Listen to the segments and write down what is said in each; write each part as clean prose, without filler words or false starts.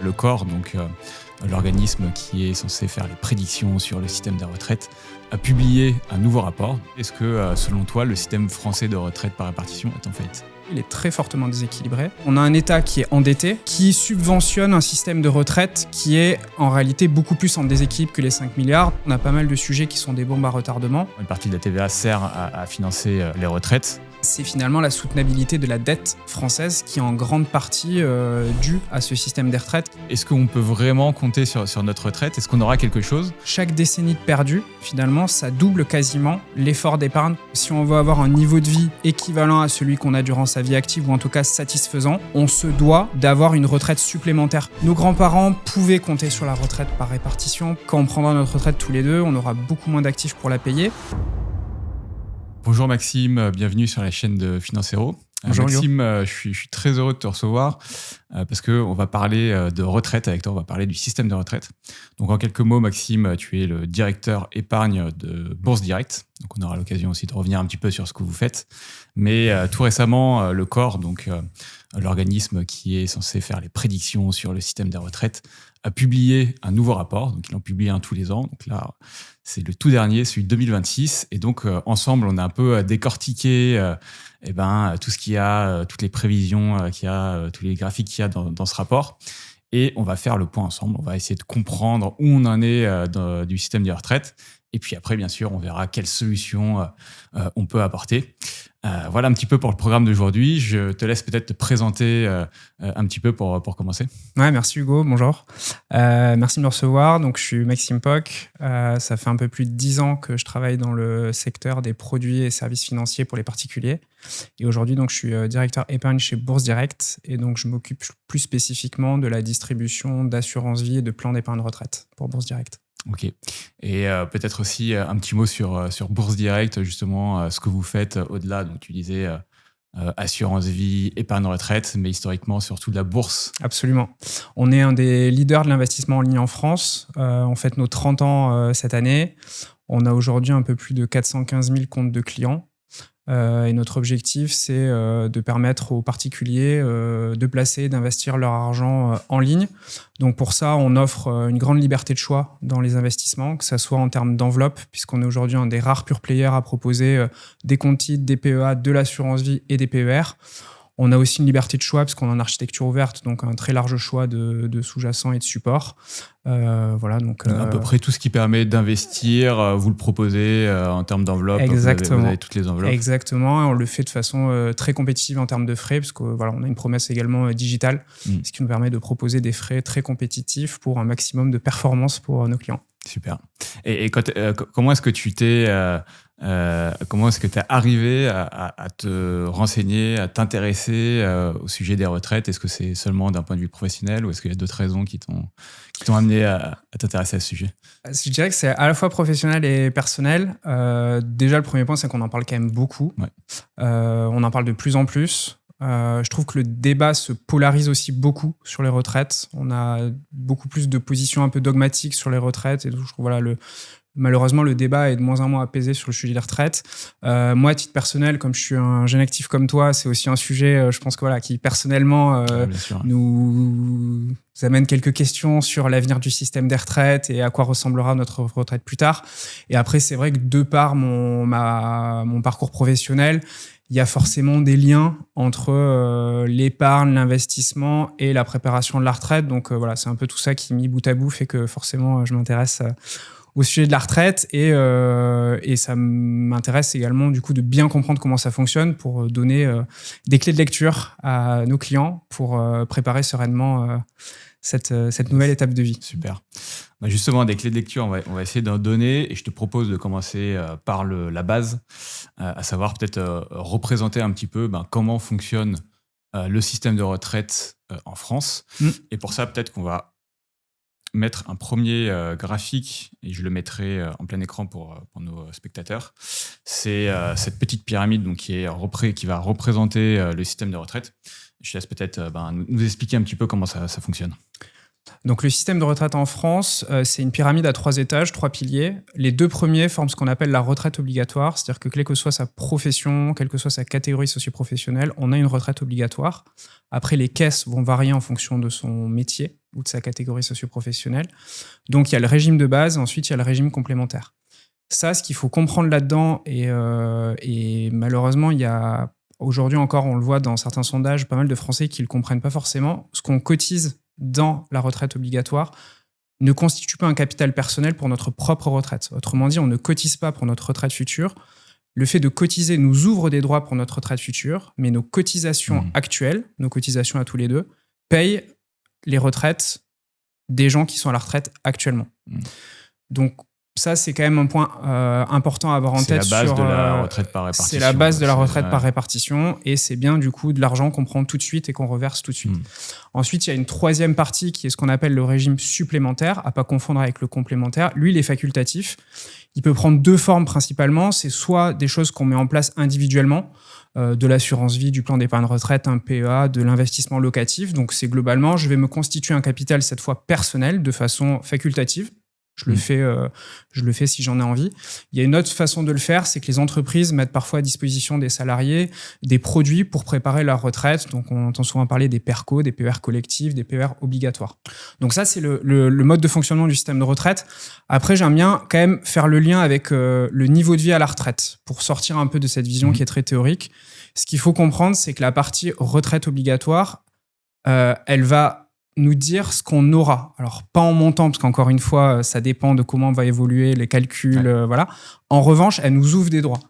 Le COR, donc l'organisme qui est censé faire les prédictions sur le système des retraites, a publié un nouveau rapport. Est-ce que, selon toi, le système français de retraite par répartition est en faillite ? Il est très fortement déséquilibré. On a un État qui est endetté, qui subventionne un système de retraite qui est en réalité beaucoup plus en déséquilibre que les 5 milliards. On a pas mal de sujets qui sont des bombes à retardement. Une partie de la TVA sert à financer les retraites. C'est finalement la soutenabilité de la dette française qui est en grande partie due à ce système des retraites. Est-ce qu'on peut vraiment compter sur notre retraite ? Est-ce qu'on aura quelque chose ? Chaque décennie de perdu, finalement, ça double quasiment l'effort d'épargne. Si on veut avoir un niveau de vie équivalent à celui qu'on a durant sa vie active, ou en tout cas satisfaisant, on se doit d'avoir une retraite supplémentaire. Nos grands-parents pouvaient compter sur la retraite par répartition. Quand on prendra notre retraite tous les deux, on aura beaucoup moins d'actifs pour la payer. Bonjour Maxime, bienvenue sur la chaîne de Financero. Bonjour Maxime, je suis très heureux de te recevoir parce qu'on va parler de retraite avec toi, on va parler du système de retraite. Donc en quelques mots, Maxime, tu es le directeur épargne de Bourse Direct. Donc on aura l'occasion aussi de revenir un petit peu sur ce que vous faites. Mais tout récemment, le COR, donc l'organisme qui est censé faire les prédictions sur le système des retraites, a publié un nouveau rapport. Donc ils en publient un tous les ans. Donc là, c'est le tout dernier, celui de 2026. Et donc ensemble, on a un peu décortiqué tout ce qu'il y a, toutes les prévisions qu'il y a, tous les graphiques qu'il y a dans ce rapport. Et on va faire le point ensemble. On va essayer de comprendre où on en est du système des retraites. Et puis après, bien sûr, on verra quelles solutions on peut apporter. Voilà un petit peu pour le programme d'aujourd'hui. Je te laisse peut-être te présenter un petit peu pour commencer. Ouais, merci Hugo, bonjour. Merci de me recevoir. Donc, je suis Maxime Poc. Ça fait un peu plus de 10 ans que je travaille dans le secteur des produits et services financiers pour les particuliers. Et aujourd'hui, donc, je suis directeur épargne chez Bourse Direct. Et donc, je m'occupe plus spécifiquement de la distribution d'assurance vie et de plans d'épargne retraite pour Bourse Direct. Ok. Et peut-être aussi un petit mot sur Bourse Direct, justement, ce que vous faites au-delà. Donc, tu disais assurance vie, épargne retraite, mais historiquement, surtout de la bourse. Absolument. On est un des leaders de l'investissement en ligne en France. On fête nos 30 ans cette année. On a aujourd'hui un peu plus de 415 000 comptes de clients. Et notre objectif, c'est de permettre aux particuliers de placer, d'investir leur argent en ligne. Donc pour ça, on offre une grande liberté de choix dans les investissements, que ce soit en termes d'enveloppe, puisqu'on est aujourd'hui un des rares pure players à proposer des comptes titres, des PEA, de l'assurance vie et des PER. On a aussi une liberté de choix parce qu'on a une architecture ouverte, donc un très large choix de sous-jacents et de supports. Voilà, donc à peu près tout ce qui permet d'investir, vous le proposez en termes d'enveloppe. Exactement. Vous avez toutes les enveloppes. Exactement, et on le fait de façon très compétitive en termes de frais, parce que voilà, on a une promesse également digitale, ce qui nous permet de proposer des frais très compétitifs pour un maximum de performance pour nos clients. Super. Et comment est-ce que tu t'es comment est-ce que tu es arrivé à te renseigner, à t'intéresser au sujet des retraites ? Est-ce que c'est seulement d'un point de vue professionnel ou est-ce qu'il y a d'autres raisons qui t'ont amené à t'intéresser à ce sujet ? Je dirais que c'est à la fois professionnel et personnel. Déjà, le premier point, c'est qu'on en parle quand même beaucoup. Ouais. On en parle de plus en plus. Je trouve que le débat se polarise aussi beaucoup sur les retraites. On a beaucoup plus de positions un peu dogmatiques sur les retraites. Et donc, je trouve malheureusement, le débat est de moins en moins apaisé sur le sujet des retraites. Moi, à titre personnel, comme je suis un jeune actif comme toi, c'est aussi un sujet, je pense, qui personnellement nous amène quelques questions sur l'avenir du système des retraites et à quoi ressemblera notre retraite plus tard. Et après, c'est vrai que de par mon parcours professionnel, il y a forcément des liens entre l'épargne, l'investissement et la préparation de la retraite. Donc voilà, c'est un peu tout ça qui, mis bout à bout, fait que forcément, je m'intéresse au sujet de la retraite et ça m'intéresse également du coup de bien comprendre comment ça fonctionne pour donner des clés de lecture à nos clients pour préparer sereinement cette nouvelle étape de vie. Super. Justement, des clés de lecture, on va essayer d'en donner et je te propose de commencer par la base, à savoir peut-être représenter un petit peu comment fonctionne le système de retraite en France. Et pour ça, peut-être qu'on va mettre un premier graphique, et je le mettrai en plein écran pour nos spectateurs. C'est cette petite pyramide donc, qui va représenter le système de retraite. Je te laisse peut-être nous expliquer un petit peu comment ça fonctionne. Donc le système de retraite en France, c'est une pyramide à 3 étages, 3 piliers. Les 2 premiers forment ce qu'on appelle la retraite obligatoire, c'est-à-dire que quelle que soit sa profession, quelle que soit sa catégorie socio-professionnelle, on a une retraite obligatoire. Après, les caisses vont varier en fonction de son métier ou de sa catégorie socio-professionnelle. Donc il y a le régime de base, ensuite il y a le régime complémentaire. Ça, ce qu'il faut comprendre là-dedans, et malheureusement, il y a aujourd'hui encore, on le voit dans certains sondages, pas mal de Français qui ne le comprennent pas forcément, ce qu'on cotise dans la retraite obligatoire ne constitue pas un capital personnel pour notre propre retraite. Autrement dit, on ne cotise pas pour notre retraite future. Le fait de cotiser nous ouvre des droits pour notre retraite future, mais nos cotisations actuelles, nos cotisations à tous les deux, payent les retraites des gens qui sont à la retraite actuellement. Donc, ça, c'est quand même un point important à avoir en tête. C'est la base de la retraite par répartition. C'est la base de la retraite par répartition, et c'est bien du coup de l'argent qu'on prend tout de suite et qu'on reverse tout de suite. Ensuite, il y a une troisième partie qui est ce qu'on appelle le régime supplémentaire, à pas confondre avec le complémentaire. Lui, il est facultatif. Il peut prendre 2 formes principalement. C'est soit des choses qu'on met en place individuellement, de l'assurance vie, du plan d'épargne retraite, un PEA, de l'investissement locatif. Donc c'est globalement, je vais me constituer un capital cette fois personnel de façon facultative. Je le fais si j'en ai envie. Il y a une autre façon de le faire, c'est que les entreprises mettent parfois à disposition des salariés des produits pour préparer leur retraite. Donc, on entend souvent parler des PERCO, des PER collectifs, des PER obligatoires. Donc ça, c'est le mode de fonctionnement du système de retraite. Après, j'aime bien quand même faire le lien avec le niveau de vie à la retraite pour sortir un peu de cette vision qui est très théorique. Ce qu'il faut comprendre, c'est que la partie retraite obligatoire, elle va nous dire ce qu'on aura. Alors, pas en montant, parce qu'encore une fois, ça dépend de comment va évoluer les calculs, voilà. En revanche, elle nous ouvre des droits.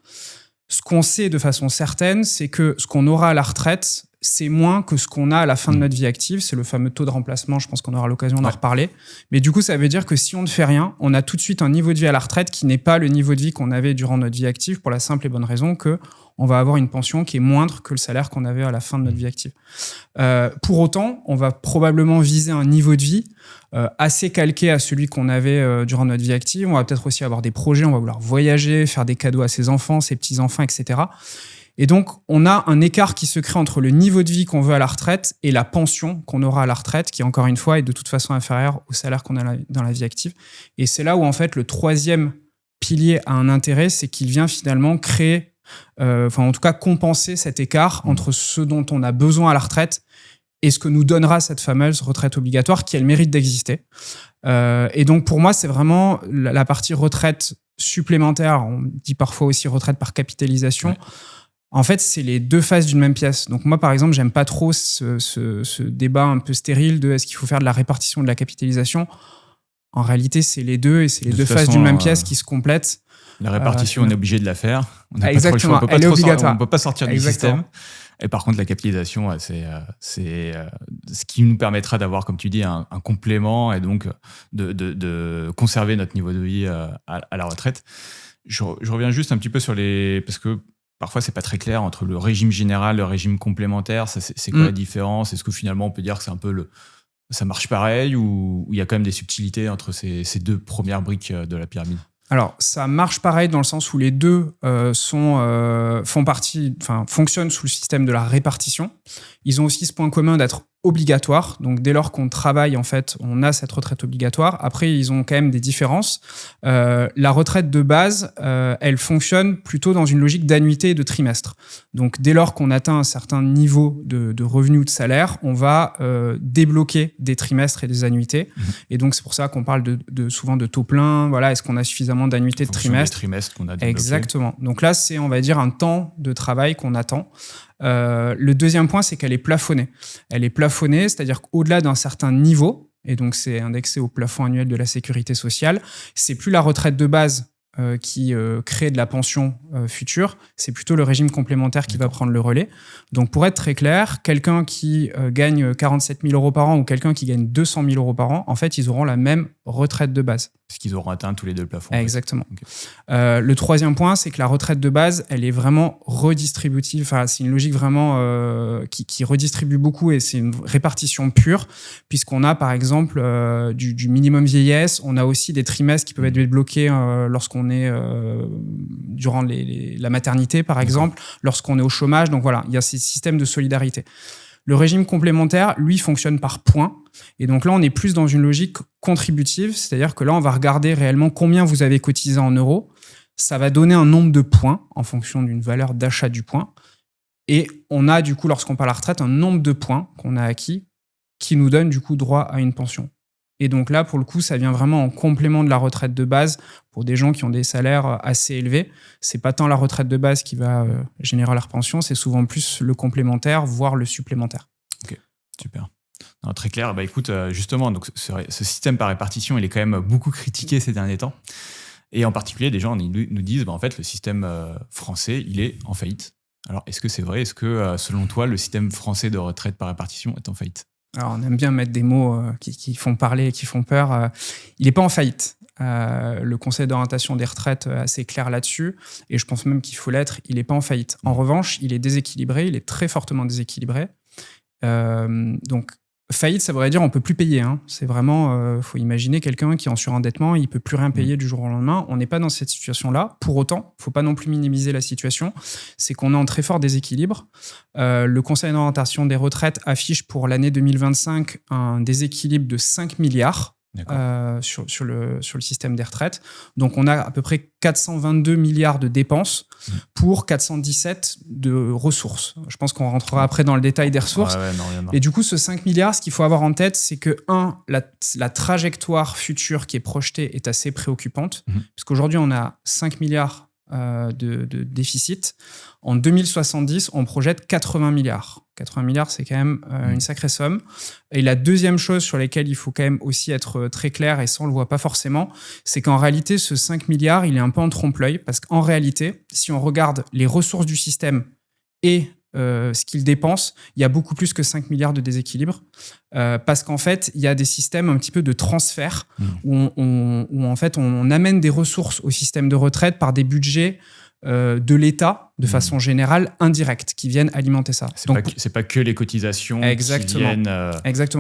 Ce qu'on sait de façon certaine, c'est que ce qu'on aura à la retraite, c'est moins que ce qu'on a à la fin de notre vie active. C'est le fameux taux de remplacement, je pense qu'on aura l'occasion d'en reparler. Mais du coup, ça veut dire que si on ne fait rien, on a tout de suite un niveau de vie à la retraite qui n'est pas le niveau de vie qu'on avait durant notre vie active, pour la simple et bonne raison que on va avoir une pension qui est moindre que le salaire qu'on avait à la fin de notre vie active. Pour autant, on va probablement viser un niveau de vie assez calqué à celui qu'on avait durant notre vie active. On va peut-être aussi avoir des projets, on va vouloir voyager, faire des cadeaux à ses enfants, ses petits-enfants, etc. Et donc, on a un écart qui se crée entre le niveau de vie qu'on veut à la retraite et la pension qu'on aura à la retraite, qui, encore une fois, est de toute façon inférieure au salaire qu'on a dans la vie active. Et c'est là où, en fait, le troisième pilier a un intérêt, c'est qu'il vient finalement créer, en tout cas compenser cet écart entre ce dont on a besoin à la retraite et ce que nous donnera cette fameuse retraite obligatoire qui a le mérite d'exister. Et donc, pour moi, c'est vraiment la partie retraite supplémentaire. On dit parfois aussi retraite par capitalisation. Ouais. En fait, c'est les 2 faces d'une même pièce. Donc moi, par exemple, j'aime pas trop ce débat un peu stérile de est-ce qu'il faut faire de la répartition ou de la capitalisation. En réalité, c'est les deux, et c'est les 2 faces d'une même pièce qui se complètent. La répartition, on est obligé de la faire. On n'a exactement, pas trop le choix. Elle est obligatoire. On ne peut pas sortir du système. Et par contre, la capitalisation, c'est ce qui nous permettra d'avoir, comme tu dis, un complément et donc de conserver notre niveau de vie à la retraite. Je reviens juste un petit peu sur parce que parfois, c'est pas très clair entre le régime général et le régime complémentaire. C'est quoi la différence? Est-ce que finalement, on peut dire que c'est un peu ça marche pareil, ou il y a quand même des subtilités entre ces 2 premières briques de la pyramide? Alors, ça marche pareil dans le sens où les 2 fonctionnent sous le système de la répartition. Ils ont aussi ce point commun d'être obligatoires. Donc, dès lors qu'on travaille, en fait, on a cette retraite obligatoire. Après, ils ont quand même des différences. La retraite de base, elle fonctionne plutôt dans une logique d'annuité et de trimestre. Donc, dès lors qu'on atteint un certain niveau de revenus ou de salaire, on va débloquer des trimestres et des annuités. Et donc, c'est pour ça qu'on parle souvent de taux plein. Voilà, est-ce qu'on a suffisamment d'annuités de trimestre? Des trimestres qu'on a débloqués. Exactement. Donc là, c'est, on va dire, un temps de travail qu'on attend. Le deuxième point, c'est qu'elle est plafonnée. Elle est plafonnée, c'est-à-dire qu'au-delà d'un certain niveau, et donc c'est indexé au plafond annuel de la sécurité sociale, c'est plus la retraite de base qui crée de la pension future, c'est plutôt le régime complémentaire qui va prendre le relais. Donc pour être très clair, quelqu'un qui gagne 47 000 euros par an ou quelqu'un qui gagne 200 000 euros par an, en fait, ils auront la même retraite de base. Parce qu'ils auront atteint tous les 2 le plafond. Exactement. Okay. Le troisième point, c'est que la retraite de base, elle est vraiment redistributive. Enfin, c'est une logique vraiment qui redistribue beaucoup, et c'est une répartition pure, puisqu'on a par exemple du minimum vieillesse. On a aussi des trimestres qui peuvent être débloqués lorsqu'on est durant la maternité, par exemple, lorsqu'on est au chômage. Donc voilà, il y a ces systèmes de solidarité. Le régime complémentaire, lui, fonctionne par points. Et donc là, on est plus dans une logique contributive, c'est-à-dire que là, on va regarder réellement combien vous avez cotisé en euros. Ça va donner un nombre de points en fonction d'une valeur d'achat du point. Et on a, du coup, lorsqu'on parle à la retraite, un nombre de points qu'on a acquis qui nous donne, du coup, droit à une pension. Et donc là, pour le coup, ça vient vraiment en complément de la retraite de base pour des gens qui ont des salaires assez élevés. C'est pas tant la retraite de base qui va générer leur pension, c'est souvent plus le complémentaire, voire le supplémentaire. Ok, super. Non, très clair. Bah, écoute, justement, donc, ce système par répartition, il est quand même beaucoup critiqué ces derniers temps. Et en particulier, des gens nous disent, en fait, le système français, il est en faillite. Alors, est-ce que c'est vrai? Est-ce que, selon toi, le système français de retraite par répartition est en faillite? Alors, on aime bien mettre des mots qui font parler, qui font peur. Il n'est pas en faillite. Le Conseil d'orientation des retraites est assez clair là-dessus. Et je pense même qu'il faut l'être. Il n'est pas en faillite. En revanche, il est déséquilibré. Il est très fortement déséquilibré. Donc, faillite, ça voudrait dire on ne peut plus payer. C'est vraiment, faut imaginer quelqu'un qui est en surendettement, il ne peut plus rien payer du jour au lendemain. On n'est pas dans cette situation-là. Pour autant, il ne faut pas non plus minimiser la situation. C'est qu'on est en très fort déséquilibre. Le Conseil d'orientation des retraites affiche pour l'année 2025 un déséquilibre de 5 milliards sur le système des retraites. Donc, on a à peu près 422 milliards de dépenses pour 417 de ressources. Je pense qu'on rentrera après dans le détail des ressources. Et du coup, ce 5 milliards, ce qu'il faut avoir en tête, c'est que, la trajectoire future qui est projetée est assez préoccupante, puisqu'aujourd'hui, on a 5 milliards de déficit. En 2070, on projette 80 milliards. 80 milliards, c'est quand même une sacrée somme. Et la deuxième chose sur laquelle il faut quand même aussi être très clair, et ça, on ne le voit pas forcément, c'est qu'en réalité, ce 5 milliards, il est un peu en trompe-l'œil, parce qu'en réalité, si on regarde les ressources du système et ce qu'il dépense, il y a beaucoup plus que 5 milliards de déséquilibre, parce qu'en fait, il y a des systèmes un petit peu de transfert où en fait, on amène des ressources au système de retraite par des budgets de l'État, de façon générale, indirectes, qui viennent alimenter ça. C'est pas que les cotisations qui viennent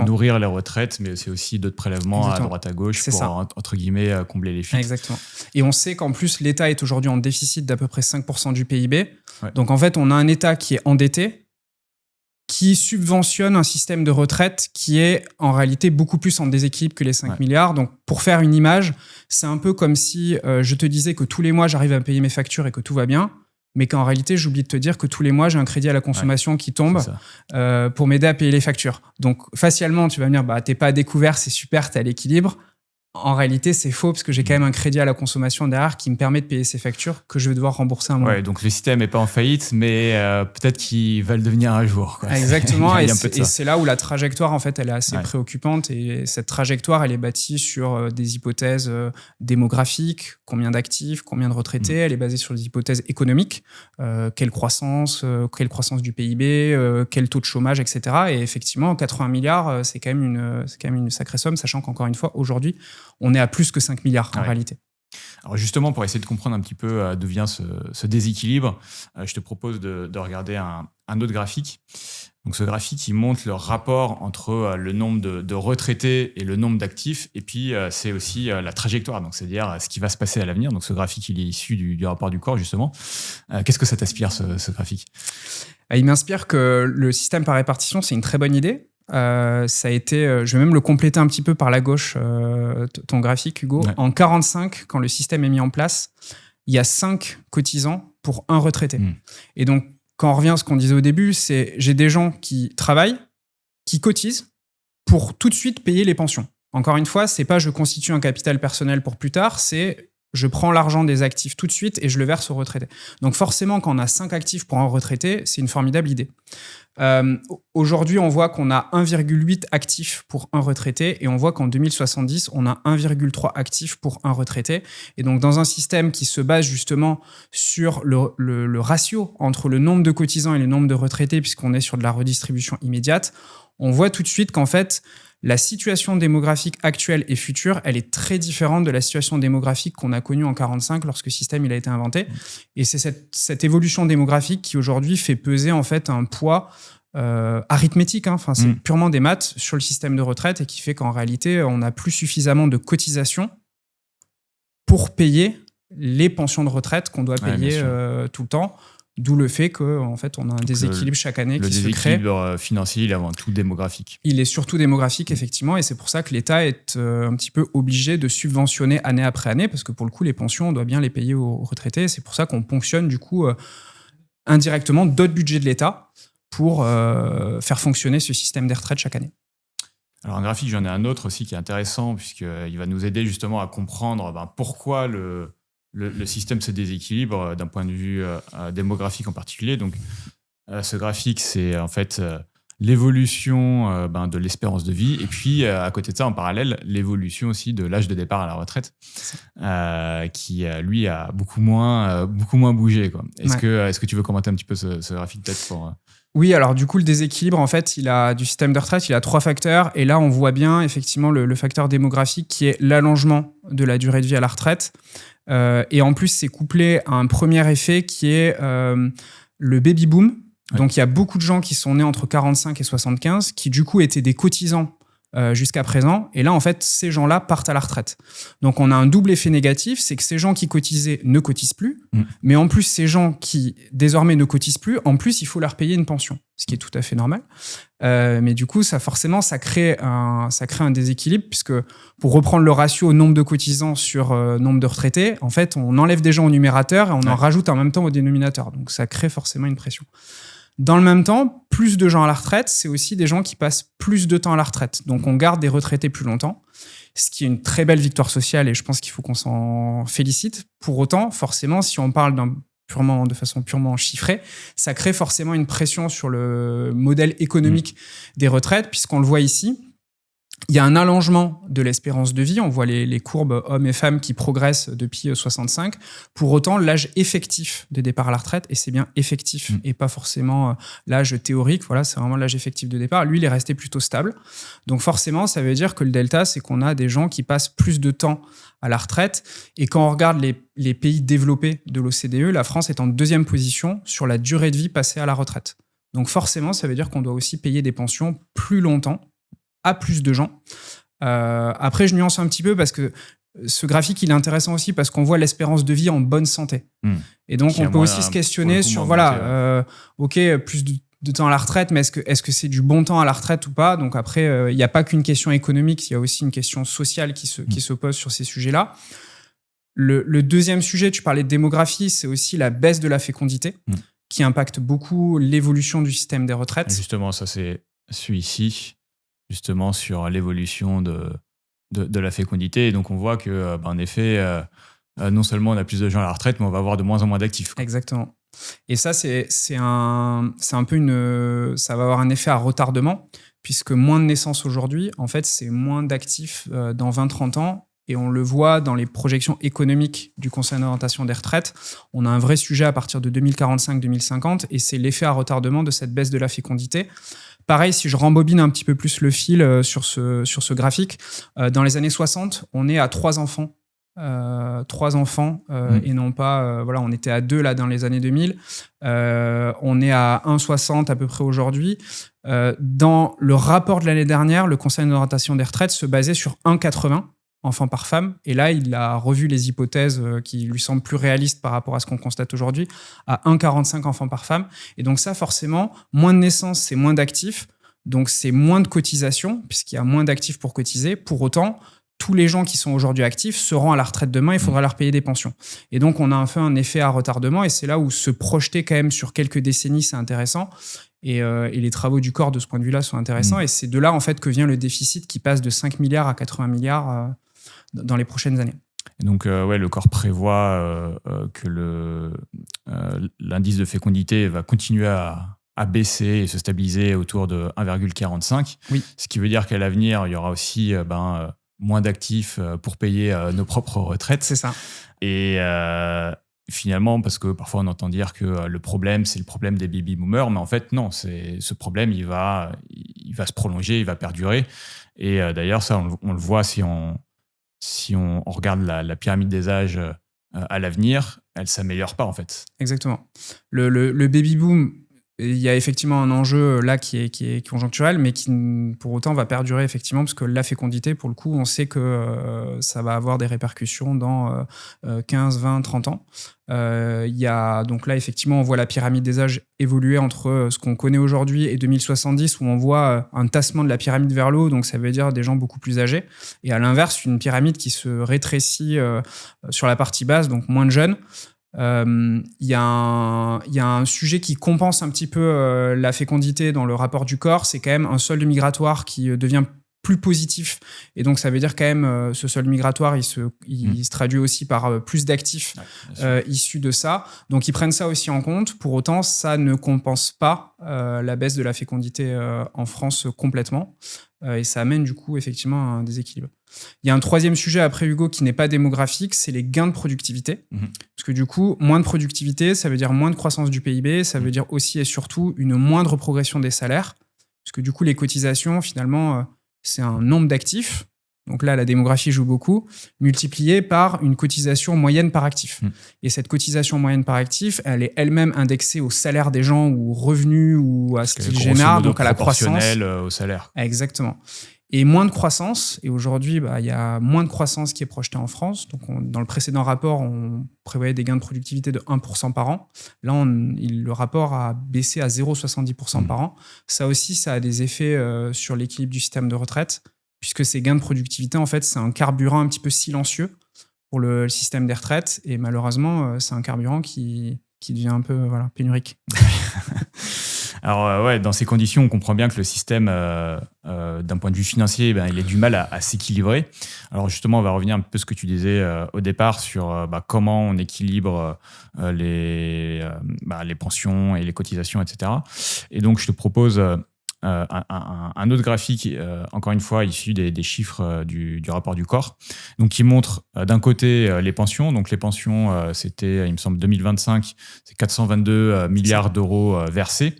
nourrir les retraites, mais c'est aussi d'autres prélèvements à droite à gauche pour, entre guillemets, combler les fuites. Exactement. Et on sait qu'en plus, l'État est aujourd'hui en déficit d'à peu près 5% du PIB. Ouais. Donc en fait, on a un État qui est endetté, qui subventionne un système de retraite qui est en réalité beaucoup plus en déséquilibre que les 5 milliards. Donc, pour faire une image, c'est un peu comme si je te disais que tous les mois, j'arrive à payer mes factures et que tout va bien, mais qu'en réalité, j'oublie de te dire que tous les mois, j'ai un crédit à la consommation qui tombe pour m'aider à payer les factures. Donc, facialement, tu vas me dire, t'es pas à découvert, c'est super, t'es à l'équilibre. En réalité, c'est faux parce que j'ai quand même un crédit à la consommation derrière qui me permet de payer ces factures que je vais devoir rembourser un moment. Ouais, donc le système n'est pas en faillite, mais peut-être qu'il va le devenir un jour. Quoi. Exactement, et c'est là où la trajectoire, en fait, elle est assez préoccupante. Et cette trajectoire, elle est bâtie sur des hypothèses démographiques, combien d'actifs, combien de retraités. Elle est basée sur des hypothèses économiques, quelle croissance du PIB, quel taux de chômage, etc. Et effectivement, 80 milliards, c'est quand même une sacrée somme, sachant qu'encore une fois, aujourd'hui, on est à plus que 5 milliards en réalité. Alors justement, pour essayer de comprendre un petit peu d'où vient ce déséquilibre, je te propose de regarder un autre graphique. Donc ce graphique, il montre le rapport entre le nombre de retraités et le nombre d'actifs, et puis c'est aussi la trajectoire, donc c'est-à-dire ce qui va se passer à l'avenir. Donc ce graphique, il est issu du rapport du corps, justement. Qu'est-ce que ça t'inspire, ce graphique ? Il m'inspire que le système par répartition, c'est une très bonne idée. Ça a été, je vais même le compléter un petit peu par la gauche, ton graphique, Hugo. Ouais. En 1945, quand le système est mis en place, il y a 5 cotisants pour 1 retraité. Et donc, quand on revient à ce qu'on disait au début, c'est j'ai des gens qui travaillent, qui cotisent pour tout de suite payer les pensions. Encore une fois, c'est pas je constitue un capital personnel pour plus tard, c'est je prends l'argent des actifs tout de suite et je le verse aux retraités. Donc forcément, quand on a 5 actifs pour un retraité, c'est une formidable idée. Aujourd'hui, on voit qu'on a 1,8 actifs pour un retraité et on voit qu'en 2070, on a 1,3 actifs pour un retraité. Et donc, dans un système qui se base justement sur le ratio entre le nombre de cotisants et le nombre de retraités, puisqu'on est sur de la redistribution immédiate, on voit tout de suite qu'en fait, la situation démographique actuelle et future, elle est très différente de la situation démographique qu'on a connue en 1945 lorsque le système il a été inventé. Et c'est cette évolution démographique qui aujourd'hui fait peser en fait un poids arithmétique, enfin, c'est purement des maths sur le système de retraite et qui fait qu'en réalité, on n'a plus suffisamment de cotisations pour payer les pensions de retraite qu'on doit payer tout le temps. D'où le fait qu'en fait, on a un déséquilibre chaque année qui se crée. Le déséquilibre financier, il est avant tout démographique. Il est surtout démographique, effectivement, et c'est pour ça que l'État est un petit peu obligé de subventionner année après année, parce que pour le coup, les pensions, on doit bien les payer aux retraités. C'est pour ça qu'on ponctionne, du coup, indirectement d'autres budgets de l'État pour faire fonctionner ce système des retraites chaque année. Alors, un graphique, j'en ai un autre aussi qui est intéressant, puisqu'il va nous aider justement à comprendre pourquoi le système se déséquilibre d'un point de vue démographique en particulier. Donc, ce graphique, c'est en fait l'évolution de l'espérance de vie et puis à côté de ça, en parallèle, l'évolution aussi de l'âge de départ à la retraite qui, lui, a beaucoup moins bougé, quoi. Est-ce que tu veux commenter un petit peu ce graphique peut-être pour... Oui, alors du coup, le déséquilibre, en fait, du système de retraite, il a 3 facteurs. Et là, on voit bien, effectivement, le facteur démographique qui est l'allongement de la durée de vie à la retraite. Et en plus, c'est couplé à un premier effet qui est le baby-boom. Ouais. Donc, il y a beaucoup de gens qui sont nés entre 45 et 75 qui, du coup, étaient des cotisants jusqu'à présent. Et là, en fait, ces gens-là partent à la retraite. Donc, on a un double effet négatif, c'est que ces gens qui cotisaient ne cotisent plus. Mais en plus, ces gens qui, désormais, ne cotisent plus, en plus, il faut leur payer une pension, ce qui est tout à fait normal. Mais du coup, ça crée un déséquilibre, puisque pour reprendre le ratio nombre de cotisants sur nombre de retraités, en fait, on enlève des gens au numérateur et on en rajoute en même temps au dénominateur. Donc, ça crée forcément une pression. Dans le même temps, plus de gens à la retraite, c'est aussi des gens qui passent plus de temps à la retraite. Donc, on garde des retraités plus longtemps, ce qui est une très belle victoire sociale et je pense qu'il faut qu'on s'en félicite. Pour autant, forcément, si on parle de façon purement chiffrée, ça crée forcément une pression sur le modèle économique des retraites, puisqu'on le voit ici. Il y a un allongement de l'espérance de vie. On voit les courbes hommes et femmes qui progressent depuis 65. Pour autant, l'âge effectif de départ à la retraite, et c'est bien effectif et pas forcément l'âge théorique, voilà, c'est vraiment l'âge effectif de départ, lui, il est resté plutôt stable. Donc forcément, ça veut dire que le delta, c'est qu'on a des gens qui passent plus de temps à la retraite. Et quand on regarde les pays développés de l'OCDE, la France est en 2e position sur la durée de vie passée à la retraite. Donc forcément, ça veut dire qu'on doit aussi payer des pensions plus longtemps à plus de gens. Après, je nuance un petit peu parce que ce graphique, il est intéressant aussi parce qu'on voit l'espérance de vie en bonne santé. Et donc, on peut aussi se questionner sur, OK, plus de temps à la retraite, mais est-ce que c'est du bon temps à la retraite ou pas? Donc après, il n'y a pas qu'une question économique, il y a aussi une question sociale qui se pose sur ces sujets-là. Le deuxième sujet, tu parlais de démographie, c'est aussi la baisse de la fécondité qui impacte beaucoup l'évolution du système des retraites. Justement, ça, c'est celui-ci. Justement sur l'évolution de la fécondité. Et donc, on voit que, en effet, non seulement on a plus de gens à la retraite, mais on va avoir de moins en moins d'actifs. Exactement. Et ça, c'est un peu ça va avoir un effet à retardement, puisque moins de naissances aujourd'hui, en fait, c'est moins d'actifs dans 20-30 ans. Et on le voit dans les projections économiques du Conseil d'orientation des retraites. On a un vrai sujet à partir de 2045-2050, et c'est l'effet à retardement de cette baisse de la fécondité. Pareil, si je rembobine un petit peu plus le fil sur ce graphique, dans les années 60, on est à 3 enfants. 3 enfants et non pas... on était à 2 là, dans les années 2000. On est à 1,60 à peu près aujourd'hui. Dans le rapport de l'année dernière, le Conseil d'orientation des retraites se basait sur 1,80 enfants par femme. Et là, il a revu les hypothèses qui lui semblent plus réalistes par rapport à ce qu'on constate aujourd'hui, à 1,45 enfants par femme. Et donc ça, forcément, moins de naissances, c'est moins d'actifs. Donc c'est moins de cotisations, puisqu'il y a moins d'actifs pour cotiser. Pour autant, tous les gens qui sont aujourd'hui actifs seront à la retraite demain, il faudra leur payer des pensions. Et donc, on a un effet à retardement. Et c'est là où se projeter quand même sur quelques décennies, c'est intéressant. Et les travaux du corps, de ce point de vue-là, sont intéressants. Et c'est de là, en fait, que vient le déficit qui passe de 5 milliards à 80 milliards dans les prochaines années. Et donc, le corps prévoit que l'indice de fécondité va continuer à baisser et se stabiliser autour de 1,45. Oui. Ce qui veut dire qu'à l'avenir, il y aura aussi moins d'actifs pour payer nos propres retraites. C'est ça. Et finalement, parce que parfois on entend dire que le problème, c'est le problème des baby-boomers, mais en fait, non, ce problème, il va se prolonger, il va perdurer. Et d'ailleurs, ça, on le voit si on regarde la pyramide des âges à l'avenir, elle ne s'améliore pas, en fait. Exactement. Le baby-boom, il y a effectivement un enjeu là qui est conjoncturel, mais qui pour autant va perdurer effectivement, parce que la fécondité, pour le coup, on sait que ça va avoir des répercussions dans 15, 20, 30 ans. Donc là, effectivement, on voit la pyramide des âges évoluer entre ce qu'on connaît aujourd'hui et 2070, où on voit un tassement de la pyramide vers le haut, donc ça veut dire des gens beaucoup plus âgés. Et à l'inverse, une pyramide qui se rétrécit sur la partie basse, donc moins de jeunes. Il y a un sujet qui compense un petit peu la fécondité dans le rapport du corps, c'est quand même un solde migratoire qui devient plus positif, et donc ça veut dire quand même ce solde migratoire il se traduit aussi par plus d'actifs issus de ça, donc ils prennent ça aussi en compte. Pour autant, ça ne compense pas la baisse de la fécondité en France complètement, et ça amène du coup effectivement un déséquilibre. Il y a un troisième sujet après, Hugo, qui n'est pas démographique, c'est les gains de productivité. Parce que du coup, moins de productivité, ça veut dire moins de croissance du PIB, ça veut dire aussi et surtout une moindre progression des salaires, parce que du coup, les cotisations, finalement, c'est un nombre d'actifs, donc là, la démographie joue beaucoup, multiplié par une cotisation moyenne par actif. Et cette cotisation moyenne par actif, elle est elle-même indexée au salaire des gens, ou aux revenus, ou à ce qu'ils génèrent, donc à la croissance. Proportionnel au salaire. Exactement. Et moins de croissance, et aujourd'hui, il y a moins de croissance qui est projetée en France. Donc, dans le précédent rapport, on prévoyait des gains de productivité de 1% par an. Là, le rapport a baissé à 0,70% par an. Ça aussi, ça a des effets sur l'équilibre du système de retraite, puisque ces gains de productivité, en fait, c'est un carburant un petit peu silencieux pour le système des retraites. Et malheureusement, c'est un carburant qui devient un peu pénurique. Alors dans ces conditions, on comprend bien que le système, d'un point de vue financier, il a du mal à s'équilibrer. Alors justement, on va revenir un peu à ce que tu disais au départ sur comment on équilibre les pensions et les cotisations, etc. Et donc, je te propose un autre graphique, encore une fois, issu des chiffres du rapport du corps, donc qui montre d'un côté les pensions. Donc les pensions, c'était, il me semble, 2025, c'est 422 milliards d'euros versés.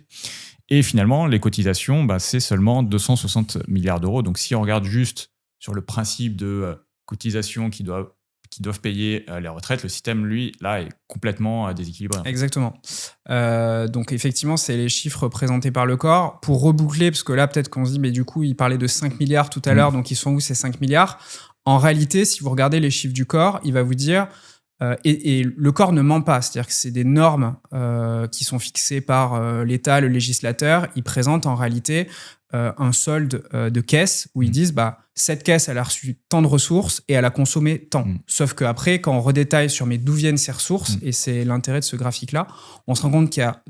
Et finalement, les cotisations, c'est seulement 260 milliards d'euros. Donc si on regarde juste sur le principe de cotisations qui doivent payer les retraites, le système, lui, là, est complètement déséquilibré. Exactement. Donc, effectivement, c'est les chiffres présentés par le corps. Pour reboucler, parce que là, peut-être qu'on se dit, mais du coup, il parlait de 5 milliards tout à l'heure, donc ils sont où ces 5 milliards ? En réalité, si vous regardez les chiffres du corps, il va vous dire... et le corps ne ment pas, c'est-à-dire que c'est des normes qui sont fixées par l'État, le législateur. Ils présentent en réalité un solde de caisse où ils disent cette caisse, elle a reçu tant de ressources et elle a consommé tant. Sauf qu'après, quand on redétaille sur d'où viennent ces ressources, et c'est l'intérêt de ce graphique-là, on se rend compte qu'il y a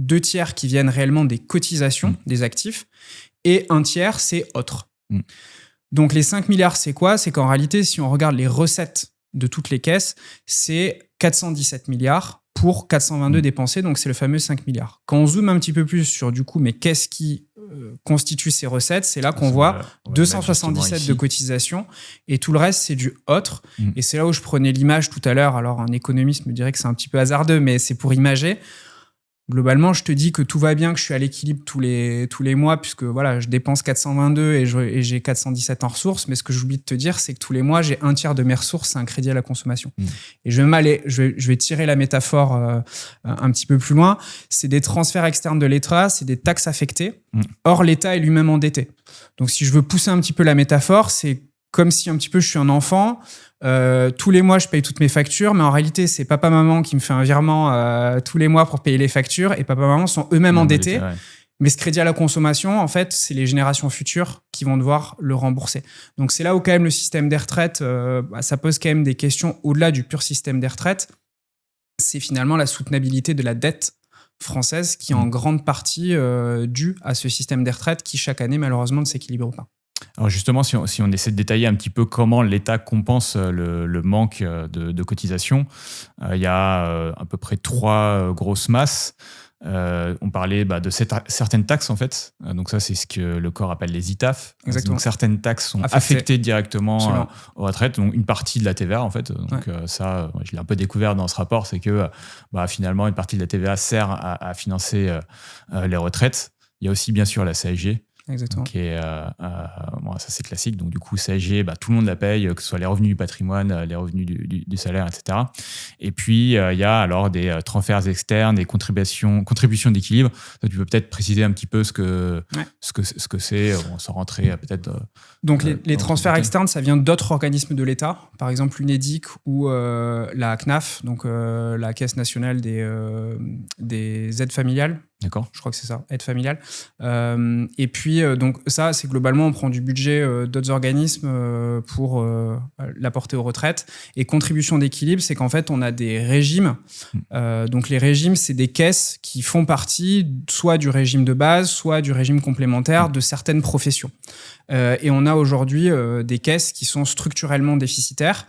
2/3 qui viennent réellement des cotisations des actifs, et 1/3, c'est autre. Donc les 5 milliards, c'est quoi ? C'est qu'en réalité, si on regarde les recettes de toutes les caisses, c'est 417 milliards pour 422 dépensés, donc c'est le fameux 5 milliards. Quand on zoome un petit peu plus sur mais qu'est-ce qui constitue ces recettes, c'est là qu'on voit 277 de cotisations, et tout le reste, c'est du autre. Et c'est là où je prenais l'image tout à l'heure. Alors, un économiste me dirait que c'est un petit peu hasardeux, mais c'est pour imager. Globalement, je te dis que tout va bien, que je suis à l'équilibre tous les mois, puisque je dépense 422 et j'ai 417 en ressources. Mais ce que j'oublie de te dire, c'est que tous les mois, j'ai 1/3 de mes ressources, c'est un crédit à la consommation. Et je vais tirer la métaphore un petit peu plus loin. C'est des transferts externes de l'État, c'est des taxes affectées. Or, l'État est lui-même endetté. Donc, si je veux pousser un petit peu la métaphore, c'est comme si un petit peu je suis un enfant. Tous les mois, je paye toutes mes factures, mais en réalité, c'est papa-maman qui me fait un virement tous les mois pour payer les factures, et papa-maman sont eux-mêmes endettés. Mais ce crédit à la consommation, en fait, c'est les générations futures qui vont devoir le rembourser. Donc, c'est là où quand même le système des retraites, ça pose quand même des questions au-delà du pur système des retraites. C'est finalement la soutenabilité de la dette française qui est en grande partie due à ce système des retraites qui, chaque année, malheureusement, ne s'équilibre pas. Alors justement, si on essaie de détailler un petit peu comment l'État compense le manque de cotisation, il y a à peu près 3 grosses masses. On parlait de certaines taxes, en fait. Donc ça, c'est ce que le corps appelle les ITAF. Exactement. Donc certaines taxes sont affectées directement aux retraites, donc une partie de la TVA, en fait. Donc ça, je l'ai un peu découvert dans ce rapport, c'est que finalement, une partie de la TVA sert à financer les retraites. Il y a aussi, bien sûr, la CSG. Exactement. Qui est, bon, ça c'est classique. Donc du coup, CSG, tout le monde la paye, que ce soit les revenus du patrimoine, les revenus du salaire, etc. Et puis il y a alors des transferts externes, des contributions d'équilibre. Ça, tu peux peut-être préciser un petit peu ce que c'est, sans rentrer peut-être. Donc les transferts externes, ça vient d'autres organismes de l'État, par exemple l'UNEDIC ou la CNAF, donc la Caisse nationale des aides familiales. D'accord. Je crois que c'est ça, aide familiale. Et puis, donc ça, c'est globalement, on prend du budget d'autres organismes pour l'apporter aux retraites. Et contribution d'équilibre, c'est qu'en fait, on a des régimes. Donc les régimes, c'est des caisses qui font partie soit du régime de base, soit du régime complémentaire de certaines professions. Et on a aujourd'hui des caisses qui sont structurellement déficitaires.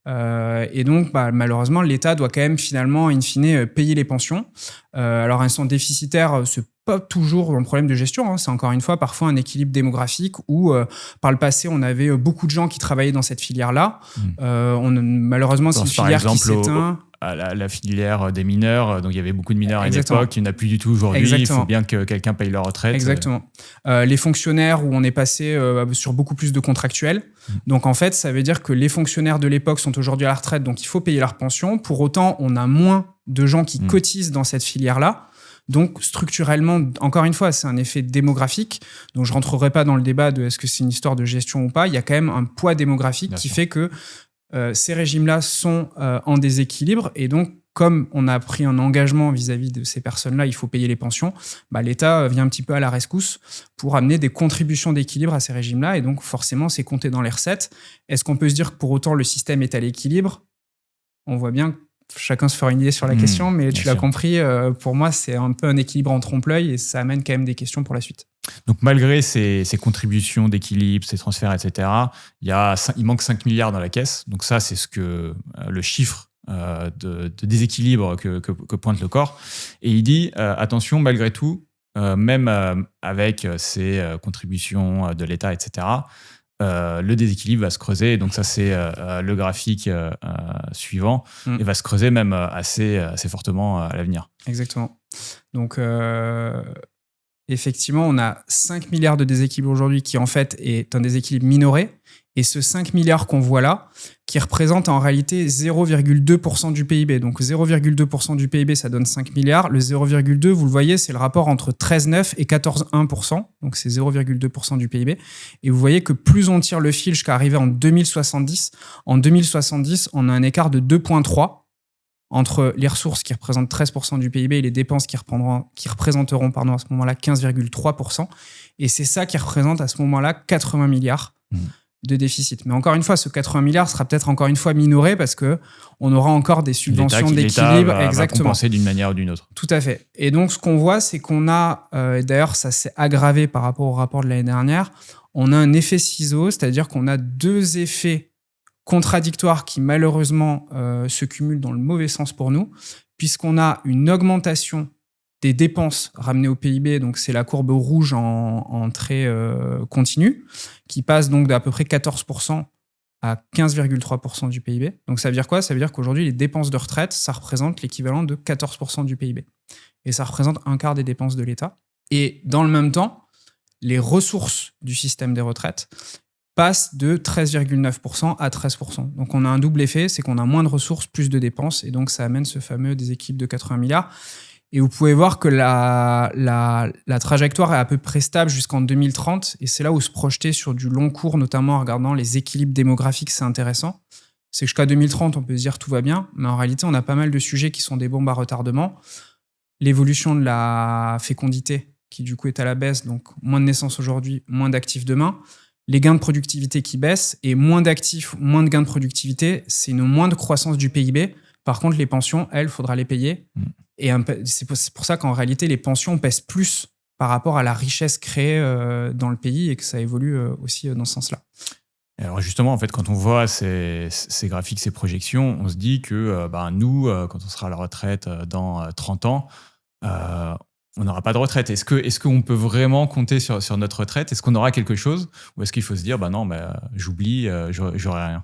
Et donc, malheureusement, l'État doit quand même finalement, in fine, payer les pensions. Alors, elles sont déficitaires, c'est pas toujours un problème de gestion, hein. C'est encore une fois parfois un équilibre démographique où, par le passé, on avait beaucoup de gens qui travaillaient dans cette filière-là. Malheureusement, c'est une filière qui s'éteint. La filière des mineurs, donc il y avait beaucoup de mineurs à une époque, il n'y en a plus du tout aujourd'hui. Exactement. Il faut bien que quelqu'un paye leur retraite. Exactement. Les fonctionnaires, où on est passé sur beaucoup plus de contractuels. Donc en fait, ça veut dire que les fonctionnaires de l'époque sont aujourd'hui à la retraite, donc il faut payer leur pension. Pour autant, on a moins de gens qui cotisent dans cette filière-là. Donc structurellement, encore une fois, c'est un effet démographique. Donc je ne rentrerai pas dans le débat de est-ce que c'est une histoire de gestion ou pas. Il y a quand même un poids démographique qui fait que ces régimes-là sont en déséquilibre. Et donc, comme on a pris un engagement vis-à-vis de ces personnes-là, il faut payer les pensions, l'État vient un petit peu à la rescousse pour amener des contributions d'équilibre à ces régimes-là. Et donc, forcément, c'est compté dans les recettes. Est-ce qu'on peut se dire que pour autant, le système est à l'équilibre ? On voit bien que chacun se fera une idée sur la question, mais tu l'as compris, pour moi, c'est un peu un équilibre en trompe-l'œil et ça amène quand même des questions pour la suite. Donc, malgré ces contributions d'équilibre, ces transferts, etc., il manque 5 milliards dans la caisse. Donc ça, c'est le chiffre de déséquilibre que pointe le corps. Et il dit, attention, malgré tout, même avec ces contributions de l'État, etc., le déséquilibre va se creuser. Donc ça, c'est le graphique suivant. Et va se creuser même assez fortement à l'avenir. Exactement. Donc... effectivement, on a 5 milliards de déséquilibre aujourd'hui qui, en fait, est un déséquilibre minoré. Et ce 5 milliards qu'on voit là, qui représente en réalité 0,2% du PIB. Donc 0,2% du PIB, ça donne 5 milliards. Le 0,2, vous le voyez, c'est le rapport entre 13,9 et 14,1%. Donc c'est 0,2% du PIB. Et vous voyez que plus on tire le fil jusqu'à arriver en 2070, on a un écart de 2,3 entre les ressources qui représentent 13% du PIB et les dépenses qui représenteront à ce moment-là 15,3%. Et c'est ça qui représente à ce moment-là 80 milliards de déficit. Mais encore une fois, ce 80 milliards sera peut-être encore une fois minoré parce qu'on aura encore des subventions d'équilibre. L'État va compenser d'une manière ou d'une autre. Tout à fait. Et donc, ce qu'on voit, c'est qu'on a, d'ailleurs, ça s'est aggravé par rapport au rapport de l'année dernière, on a un effet ciseau, c'est-à-dire qu'on a deux effets contradictoires qui malheureusement se cumulent dans le mauvais sens pour nous, puisqu'on a une augmentation des dépenses ramenées au PIB, donc c'est la courbe rouge en trait continu, qui passe donc d'à peu près 14% à 15,3% du PIB. Donc ça veut dire quoi ? Ça veut dire qu'aujourd'hui, les dépenses de retraite, ça représente l'équivalent de 14% du PIB. Et ça représente un quart des dépenses de l'État. Et dans le même temps, les ressources du système des retraites passe de 13,9% à 13%. Donc on a un double effet, c'est qu'on a moins de ressources, plus de dépenses, et donc ça amène ce fameux déséquilibre de 80 milliards. Et vous pouvez voir que la trajectoire est à peu près stable jusqu'en 2030, et c'est là où se projeter sur du long cours, notamment en regardant les équilibres démographiques, c'est intéressant. C'est que jusqu'à 2030, on peut se dire tout va bien, mais en réalité, on a pas mal de sujets qui sont des bombes à retardement. L'évolution de la fécondité, qui du coup est à la baisse, donc moins de naissances aujourd'hui, moins d'actifs demain. Les gains de productivité qui baissent, et moins d'actifs, moins de gains de productivité, c'est une moindre croissance du PIB. Par contre, les pensions, elles, il faudra les payer. Et c'est pour ça qu'en réalité, les pensions pèsent plus par rapport à la richesse créée dans le pays et que ça évolue aussi dans ce sens-là. Alors justement, en fait, quand on voit ces graphiques, ces projections, on se dit que nous, quand on sera à la retraite dans 30 ans, on n'aura pas de retraite. Est-ce qu'on peut vraiment compter sur notre retraite ? Est-ce qu'on aura quelque chose ? Ou est-ce qu'il faut se dire, non, j'oublie, j'aurai rien ?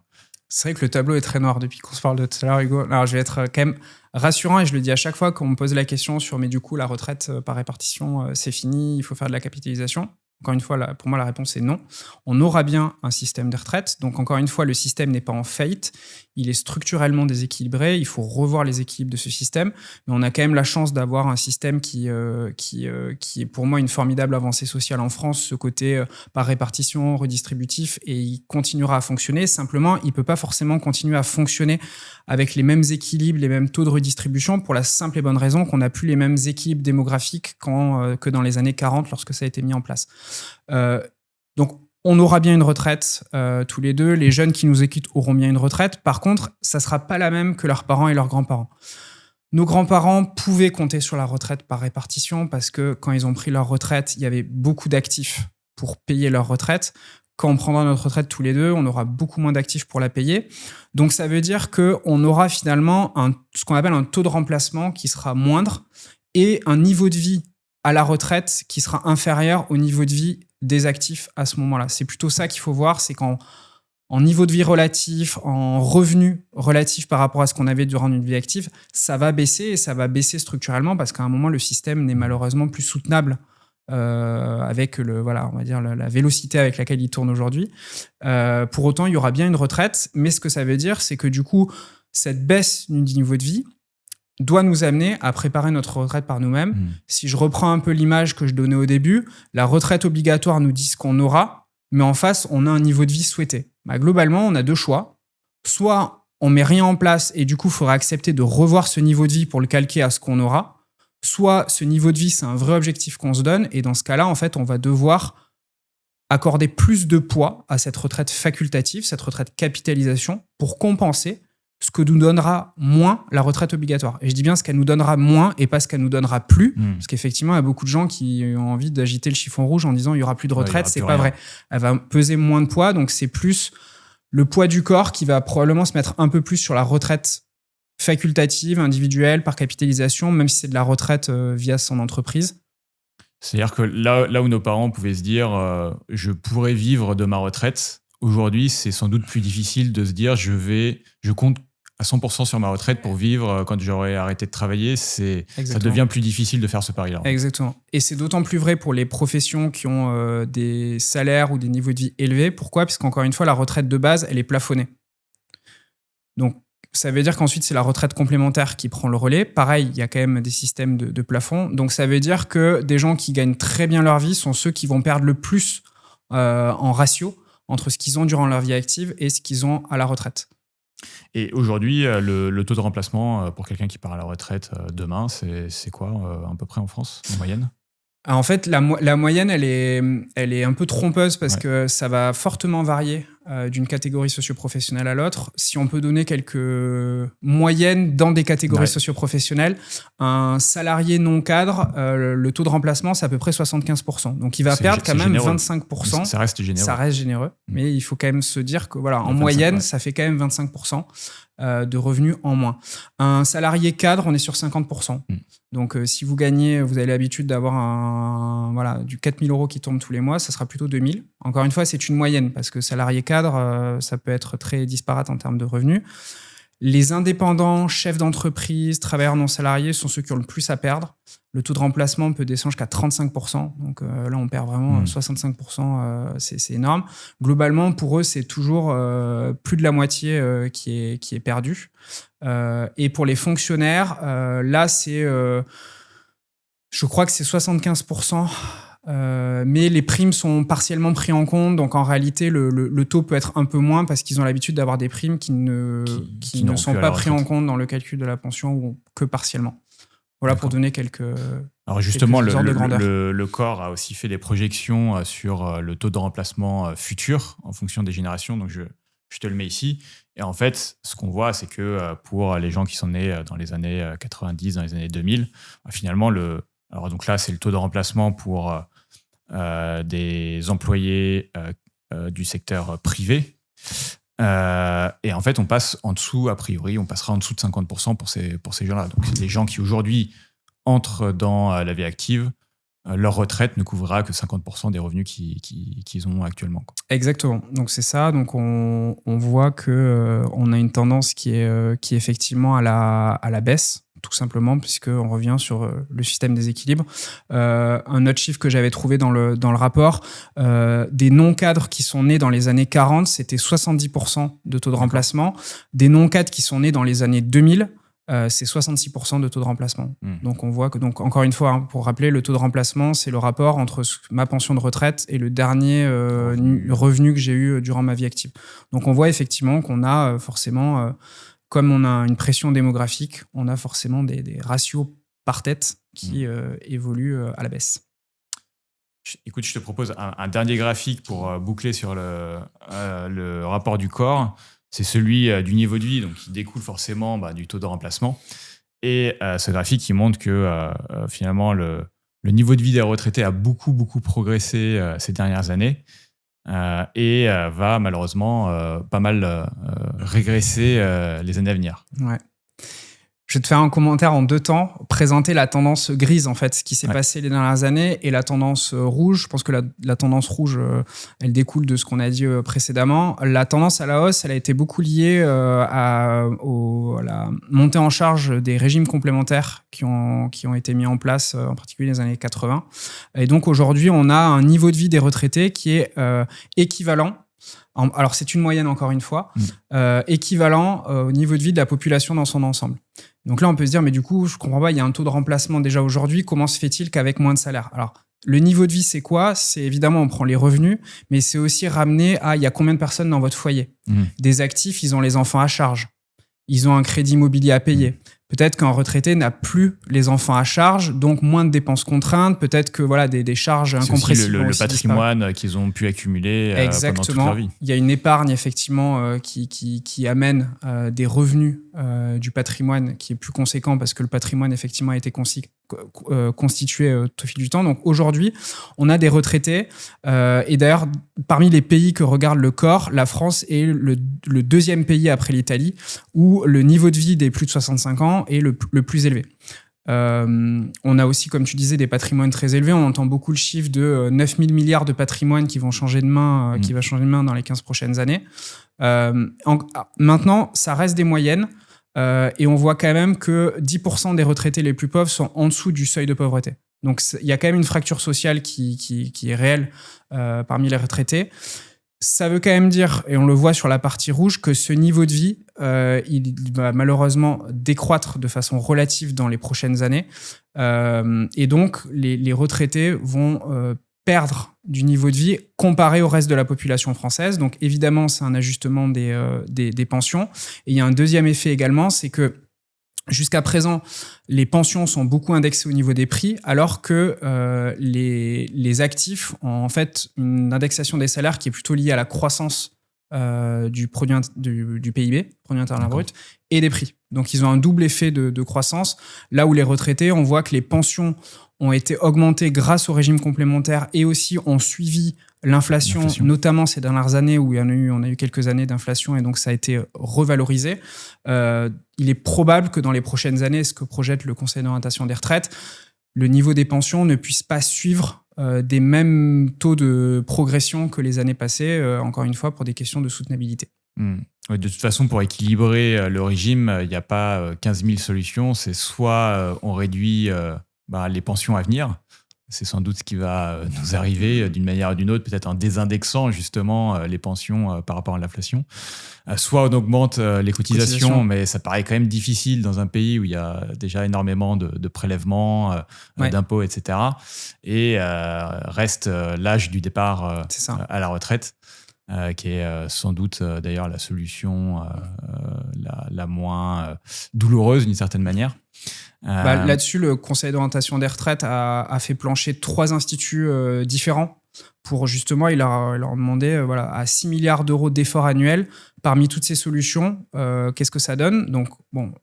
C'est vrai que le tableau est très noir depuis qu'on se parle de tout à l'heure, Hugo. Alors, je vais être quand même rassurant, et je le dis à chaque fois qu'on me pose la question sur, mais du coup, la retraite par répartition, c'est fini, il faut faire de la capitalisation. Encore une fois, pour moi, la réponse est non. On aura bien un système de retraite. Donc, encore une fois, le système n'est pas en faillite. Il est structurellement déséquilibré. Il faut revoir les équilibres de ce système. Mais on a quand même la chance d'avoir un système qui est pour moi une formidable avancée sociale en France, ce côté par répartition, redistributif, et il continuera à fonctionner. Simplement, il ne peut pas forcément continuer à fonctionner avec les mêmes équilibres, les mêmes taux de redistribution, pour la simple et bonne raison qu'on n'a plus les mêmes équilibres démographiques que dans les années 40 lorsque ça a été mis en place. Donc, on aura bien une retraite tous les deux. Les jeunes qui nous écoutent auront bien une retraite. Par contre, ça ne sera pas la même que leurs parents et leurs grands-parents. Nos grands-parents pouvaient compter sur la retraite par répartition parce que quand ils ont pris leur retraite, il y avait beaucoup d'actifs pour payer leur retraite. Quand on prendra notre retraite tous les deux, on aura beaucoup moins d'actifs pour la payer. Donc, ça veut dire qu'on aura finalement ce qu'on appelle un taux de remplacement qui sera moindre et un niveau de vie à la retraite qui sera inférieur au niveau de vie des actifs à ce moment-là. C'est plutôt ça qu'il faut voir, c'est qu'en niveau de vie relatif, en revenu relatif par rapport à ce qu'on avait durant une vie active, ça va baisser et ça va baisser structurellement parce qu'à un moment, le système n'est malheureusement plus soutenable avec on va dire la vélocité avec laquelle il tourne aujourd'hui. Pour autant, il y aura bien une retraite, mais ce que ça veut dire, c'est que du coup, cette baisse du niveau de vie doit nous amener à préparer notre retraite par nous-mêmes. Si je reprends un peu l'image que je donnais au début, la retraite obligatoire nous dit ce qu'on aura, mais en face, on a un niveau de vie souhaité. Globalement, on a deux choix. Soit on met rien en place et du coup, il faudra accepter de revoir ce niveau de vie pour le calquer à ce qu'on aura. Soit ce niveau de vie, c'est un vrai objectif qu'on se donne et dans ce cas-là, en fait, on va devoir accorder plus de poids à cette retraite facultative, cette retraite capitalisation pour compenser ce que nous donnera moins la retraite obligatoire. Et je dis bien ce qu'elle nous donnera moins et pas ce qu'elle nous donnera plus, parce qu'effectivement, il y a beaucoup de gens qui ont envie d'agiter le chiffon rouge en disant il n'y aura plus de retraite, c'est pas vrai. Elle va peser moins de poids, donc c'est plus le poids du corps qui va probablement se mettre un peu plus sur la retraite facultative, individuelle, par capitalisation, même si c'est de la retraite via son entreprise. C'est-à-dire que là où nos parents pouvaient se dire je pourrais vivre de ma retraite, aujourd'hui, c'est sans doute plus difficile de se dire je compte à 100% sur ma retraite pour vivre quand j'aurai arrêté de travailler. Ça devient plus difficile de faire ce pari-là. Exactement. Et c'est d'autant plus vrai pour les professions qui ont des salaires ou des niveaux de vie élevés. Pourquoi ? Parce qu'encore une fois, la retraite de base, elle est plafonnée. Donc, ça veut dire qu'ensuite, c'est la retraite complémentaire qui prend le relais. Pareil, il y a quand même des systèmes de plafond. Donc, ça veut dire que des gens qui gagnent très bien leur vie sont ceux qui vont perdre le plus en ratio entre ce qu'ils ont durant leur vie active et ce qu'ils ont à la retraite. Et aujourd'hui, le taux de remplacement pour quelqu'un qui part à la retraite demain, c'est quoi à peu près en France, en moyenne ? En fait, la moyenne, elle est un peu trompeuse parce que ça va fortement varier d'une catégorie socio-professionnelle à l'autre. Si on peut donner quelques moyennes dans des catégories socio-professionnelles, un salarié non cadre, le taux de remplacement, c'est à peu près 75%. Donc, il va perdre quand même généreux. 25%. Ça reste généreux. Ça reste généreux. Mais il faut quand même se dire que, voilà, en moyenne, ça fait quand même 25% de revenus en moins. Un salarié cadre, on est sur 50%. Donc, si vous gagnez, vous avez l'habitude d'avoir du 4 000 € qui tombe tous les mois, ça sera plutôt 2 000. Encore une fois, c'est une moyenne parce que salarié cadre, ça peut être très disparate en termes de revenus. Les indépendants, chefs d'entreprise, travailleurs non salariés sont ceux qui ont le plus à perdre. Le taux de remplacement peut descendre jusqu'à 35%. Donc là, on perd vraiment 65%. C'est énorme. Globalement, pour eux, c'est toujours plus de la moitié qui est perdue. Et pour les fonctionnaires, là, je crois que c'est 75%. Mais les primes sont partiellement prises en compte, donc en réalité le taux peut être un peu moins parce qu'ils ont l'habitude d'avoir des primes qui ne sont pas prises en compte dans le calcul de la pension ou que partiellement. Voilà. D'accord. Pour donner quelques. Alors justement, le corps a aussi fait des projections sur le taux de remplacement futur en fonction des générations, donc je te le mets ici. Et en fait, ce qu'on voit, c'est que pour les gens qui sont nés dans les années 90, dans les années 2000, finalement, alors donc là, c'est le taux de remplacement pour des employés du secteur privé. Et en fait, on passe en dessous, a priori, on passera en dessous de 50% pour ces gens-là. Donc, les gens qui aujourd'hui entrent dans la vie active, leur retraite ne couvrira que 50% des revenus qu'ils ont actuellement. Quoi. Exactement. Donc, c'est ça. Donc, on voit qu'on a une tendance qui est effectivement à la baisse tout simplement, puisqu'on revient sur le système des équilibres. Un autre chiffre que j'avais trouvé dans le rapport, des non-cadres qui sont nés dans les années 40, c'était 70% de taux de remplacement. Des non-cadres qui sont nés dans les années 2000, c'est 66% de taux de remplacement. Donc on voit que, donc, encore une fois, pour rappeler, le taux de remplacement, c'est le rapport entre ma pension de retraite et le dernier revenu que j'ai eu durant ma vie active. Donc on voit effectivement qu'on a forcément... comme on a une pression démographique, on a forcément des ratios par tête qui évoluent à la baisse. Écoute, je te propose un dernier graphique pour boucler sur le rapport du corps. C'est celui du niveau de vie, donc qui découle forcément du taux de remplacement. Et ce graphique qui montre que finalement, le niveau de vie des retraités a beaucoup, beaucoup progressé ces dernières années. Et va malheureusement pas mal régresser les années à venir. Ouais. Je vais te faire un commentaire en 2 temps, présenter la tendance grise, en fait, ce qui s'est passé les dernières années, et la tendance rouge. Je pense que la tendance rouge, elle découle de ce qu'on a dit précédemment. La tendance à la hausse, elle a été beaucoup liée à la montée en charge des régimes complémentaires qui ont été mis en place, en particulier dans les années 80. Et donc aujourd'hui, on a un niveau de vie des retraités qui est équivalent. Alors c'est une moyenne encore une fois, équivalent au niveau de vie de la population dans son ensemble. Donc là on peut se dire mais du coup je comprends pas, il y a un taux de remplacement déjà aujourd'hui, comment se fait-il qu'avec moins de salaire? Alors le niveau de vie c'est quoi? C'est évidemment on prend les revenus, mais c'est aussi ramener à il y a combien de personnes dans votre foyer. Des actifs, ils ont les enfants à charge, ils ont un crédit immobilier à payer. Peut-être qu'un retraité n'a plus les enfants à charge, donc moins de dépenses contraintes. Peut-être que voilà des charges incompressibles. C'est aussi le patrimoine qu'ils ont pu accumuler pendant toute leur vie. Il y a une épargne effectivement qui amène des revenus du patrimoine qui est plus conséquent parce que le patrimoine effectivement a été constitué au fil du temps. Donc aujourd'hui, on a des retraités et d'ailleurs parmi les pays que regarde le corps, la France est le deuxième pays après l'Italie où le niveau de vie des plus de 65 ans est le plus élevé. On a aussi, comme tu disais, des patrimoines très élevés. On entend beaucoup le chiffre de 9 000 milliards de patrimoine qui vont changer de main, qui va changer de main dans les 15 prochaines années. Maintenant, ça reste des moyennes et on voit quand même que 10% des retraités les plus pauvres sont en dessous du seuil de pauvreté. Donc, il y a quand même une fracture sociale qui est réelle parmi les retraités. Ça veut quand même dire, et on le voit sur la partie rouge, que ce niveau de vie, il va malheureusement décroître de façon relative dans les prochaines années. Et donc, les retraités vont perdre du niveau de vie comparé au reste de la population française. Donc, évidemment, c'est un ajustement des pensions. Et il y a un deuxième effet également, c'est que jusqu'à présent, les pensions sont beaucoup indexées au niveau des prix, alors que les actifs ont en fait une indexation des salaires qui est plutôt liée à la croissance du PIB, produit intérieur brut, et des prix. Donc, ils ont un double effet de croissance. Là où les retraités, on voit que les pensions ont été augmentées grâce au régime complémentaire et aussi ont suivi l'inflation, notamment ces dernières années où on a eu quelques années d'inflation et donc ça a été revalorisé. Il est probable que dans les prochaines années, ce que projette le Conseil d'orientation des retraites, le niveau des pensions ne puisse pas suivre des mêmes taux de progression que les années passées, encore une fois, pour des questions de soutenabilité. De toute façon, pour équilibrer le régime, il n'y a pas 15 000 solutions. C'est soit on réduit les pensions à venir. C'est sans doute ce qui va nous arriver d'une manière ou d'une autre, peut-être en désindexant justement les pensions par rapport à l'inflation. Soit on augmente les cotisations, mais ça paraît quand même difficile dans un pays où il y a déjà énormément de prélèvements, d'impôts, etc. Et reste l'âge du départ à la retraite, qui est sans doute d'ailleurs la solution la moins douloureuse d'une certaine manière. Là-dessus, le Conseil d'orientation des retraites a fait plancher 3 instituts différents pour justement, il leur demandé à 6 milliards d'euros d'efforts annuels. Parmi toutes ces solutions, qu'est-ce que ça donne? Donc,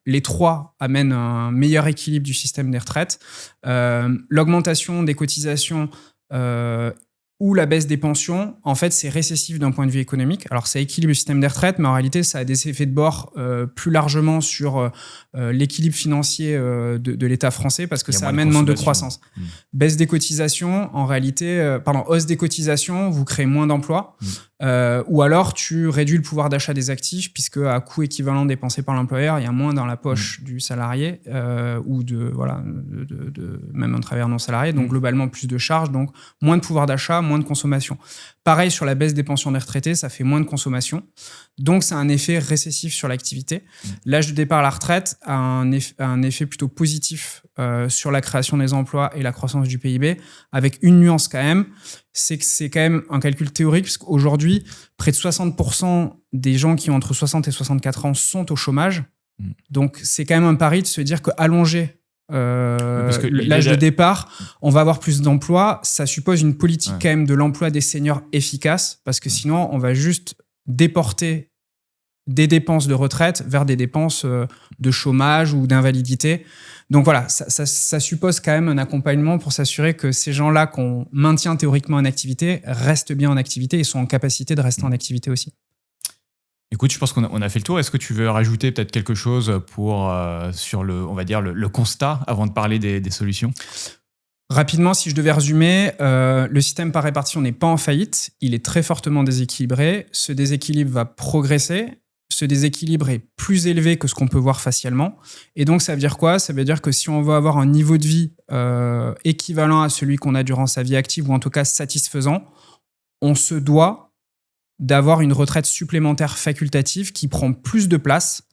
les 3 amènent un meilleur équilibre du système des retraites. L'augmentation des cotisations ou la baisse des pensions, en fait, c'est récessif d'un point de vue économique. Alors, ça équilibre le système des retraites, mais en réalité, ça a des effets de bord plus largement sur l'équilibre financier de l'État français, parce que ça amène moins de croissance. Baisse des cotisations, en réalité, hausse des cotisations, vous créez moins d'emplois, ou alors tu réduis le pouvoir d'achat des actifs, puisque à coût équivalent dépensé par l'employeur, il y a moins dans la poche du salarié, ou même un travailleur non salarié, donc globalement plus de charges, donc moins de pouvoir d'achat, moins de consommation. Pareil sur la baisse des pensions des retraités, ça fait moins de consommation. Donc, ça a un effet récessif sur l'activité. L'âge de départ à la retraite a un effet plutôt positif sur la création des emplois et la croissance du PIB, avec une nuance quand même, c'est que c'est quand même un calcul théorique, parce qu'aujourd'hui, près de 60% des gens qui ont entre 60 et 64 ans sont au chômage. Donc, c'est quand même un pari de se dire qu'allonger l'âge de départ, on va avoir plus d'emplois. Ça suppose une politique quand même de l'emploi des seniors efficace, parce que sinon, on va juste déporter des dépenses de retraite vers des dépenses de chômage ou d'invalidité. Donc voilà, ça suppose quand même un accompagnement pour s'assurer que ces gens-là qu'on maintient théoriquement en activité restent bien en activité et sont en capacité de rester en activité aussi. Écoute, je pense qu'on a fait le tour. Est-ce que tu veux rajouter peut-être quelque chose sur le constat avant de parler des solutions ? Rapidement, si je devais résumer, le système par répartition n'est pas en faillite. Il est très fortement déséquilibré. Ce déséquilibre va progresser. Ce déséquilibre est plus élevé que ce qu'on peut voir facialement. Et donc, ça veut dire quoi ? Ça veut dire que si on veut avoir un niveau de vie équivalent à celui qu'on a durant sa vie active, ou en tout cas satisfaisant, on se doit d'avoir une retraite supplémentaire facultative qui prend plus de place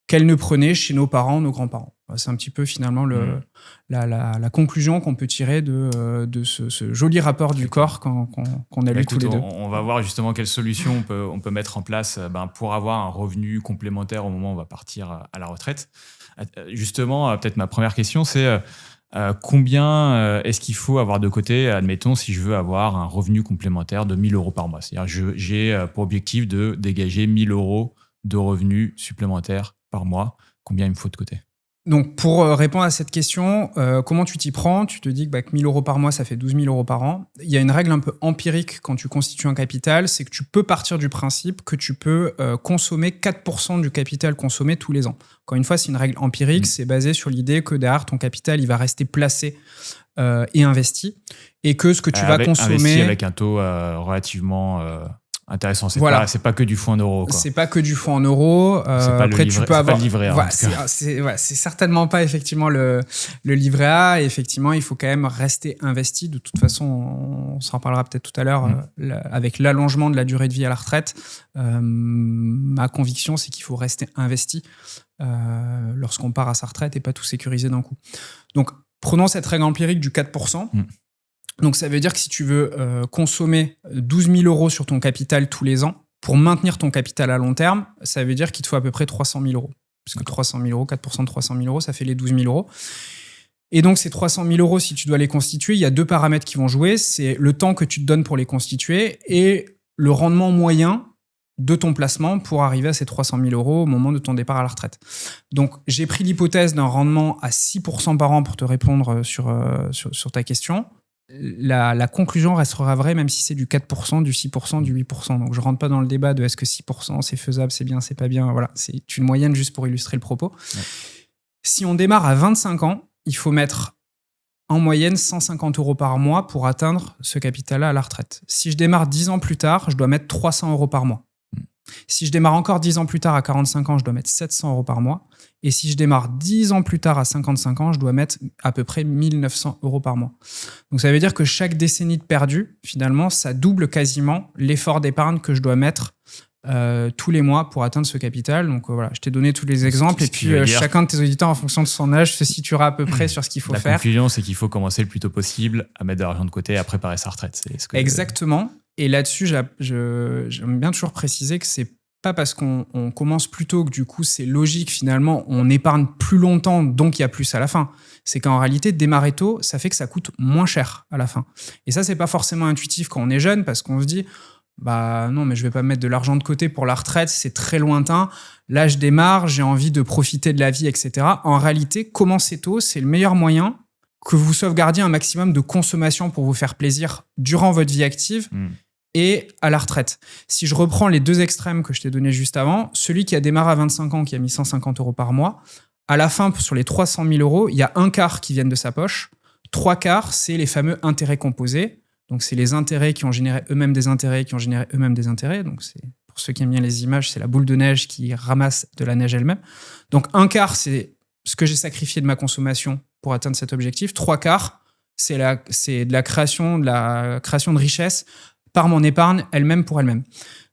qu'elle ne prenait chez nos parents, nos grands-parents. C'est un petit peu finalement la conclusion qu'on peut tirer de ce joli rapport du corps qu'on a lu tous les deux. On va voir justement quelles solutions on peut mettre en place pour avoir un revenu complémentaire au moment où on va partir à la retraite. Justement, peut-être ma première question, c'est combien est-ce qu'il faut avoir de côté, admettons, si je veux avoir un revenu complémentaire de 1 000 euros par mois. C'est-à-dire j'ai pour objectif de dégager 1 000 euros de revenus supplémentaires par mois. Combien il me faut de côté ? Donc, pour répondre à cette question, comment tu t'y prends ? Tu te dis que 1 000 euros par mois, ça fait 12 000 euros par an. Il y a une règle un peu empirique quand tu constitues un capital, c'est que tu peux partir du principe que tu peux consommer 4% du capital consommé tous les ans. Encore une fois, c'est une règle empirique, c'est basé sur l'idée que derrière ton capital, il va rester placé et investi, et que ce que tu vas consommer... Investi avec un taux relativement... intéressant, c'est pas que du fonds en euros. C'est pas que du fonds en euros. Après, tu peux avoir. Pas le livret A. C'est certainement pas effectivement le livret A. Et effectivement, il faut quand même rester investi. De toute façon, on s'en reparlera peut-être tout à l'heure avec l'allongement de la durée de vie à la retraite. Ma conviction, c'est qu'il faut rester investi lorsqu'on part à sa retraite et pas tout sécuriser d'un coup. Donc, prenons cette règle empirique du 4%. Donc, ça veut dire que si tu veux consommer 12 000 euros sur ton capital tous les ans, pour maintenir ton capital à long terme, ça veut dire qu'il te faut à peu près 300 000 euros. Parce que 300 000 euros, 4% de 300 000 euros, ça fait les 12 000 euros. Et donc, ces 300 000 euros, si tu dois les constituer, il y a 2 paramètres qui vont jouer. C'est le temps que tu te donnes pour les constituer et le rendement moyen de ton placement pour arriver à ces 300 000 euros au moment de ton départ à la retraite. Donc, j'ai pris l'hypothèse d'un rendement à 6% par an pour te répondre sur ta question. La conclusion restera vraie même si c'est du 4%, du 6%, du 8%. Donc, je ne rentre pas dans le débat de est-ce que 6% c'est faisable, c'est bien, c'est pas bien. Voilà, c'est une moyenne juste pour illustrer le propos. Ouais. Si on démarre à 25 ans, il faut mettre en moyenne 150 euros par mois pour atteindre ce capital-là à la retraite. Si je démarre 10 ans plus tard, je dois mettre 300 euros par mois. Si je démarre encore 10 ans plus tard à 45 ans, je dois mettre 700 euros par mois. Et si je démarre 10 ans plus tard à 55 ans, je dois mettre à peu près 1 900 euros par mois. Donc ça veut dire que chaque décennie de perdu, finalement, ça double quasiment l'effort d'épargne que je dois mettre tous les mois pour atteindre ce capital. Donc voilà, je t'ai donné tous les exemples. Et puis chacun de tes auditeurs, en fonction de son âge, se situera à peu près sur ce qu'il faut faire. La conclusion, c'est qu'il faut commencer le plus tôt possible à mettre de l'argent de côté et à préparer sa retraite. C'est ce que Exactement. Et là-dessus, j'aime bien toujours préciser que c'est pas parce qu'on commence plus tôt que du coup c'est logique finalement, on épargne plus longtemps donc il y a plus à la fin. C'est qu'en réalité, démarrer tôt, ça fait que ça coûte moins cher à la fin. Et ça, c'est pas forcément intuitif quand on est jeune parce qu'on se dit non, mais je vais pas mettre de l'argent de côté pour la retraite, c'est très lointain. Là, je démarre, j'ai envie de profiter de la vie, etc. En réalité, commencer tôt, c'est le meilleur moyen que vous sauvegardiez un maximum de consommation pour vous faire plaisir durant votre vie active et à la retraite. Si je reprends les deux extrêmes que je t'ai donnés juste avant, celui qui a démarré à 25 ans, qui a mis 150 € par mois, à la fin, sur les 300 000 €, il y a un quart qui viennent de sa poche. 3/4, c'est les fameux intérêts composés. Donc, c'est les intérêts qui ont généré eux-mêmes des intérêts, qui ont généré eux-mêmes des intérêts. Donc, c'est, pour ceux qui aiment bien les images, c'est la boule de neige qui ramasse de la neige elle-même. Donc, un quart, c'est ce que j'ai sacrifié de ma consommation pour atteindre cet objectif. 3/4, c'est de la création de richesse par mon épargne elle-même pour elle-même.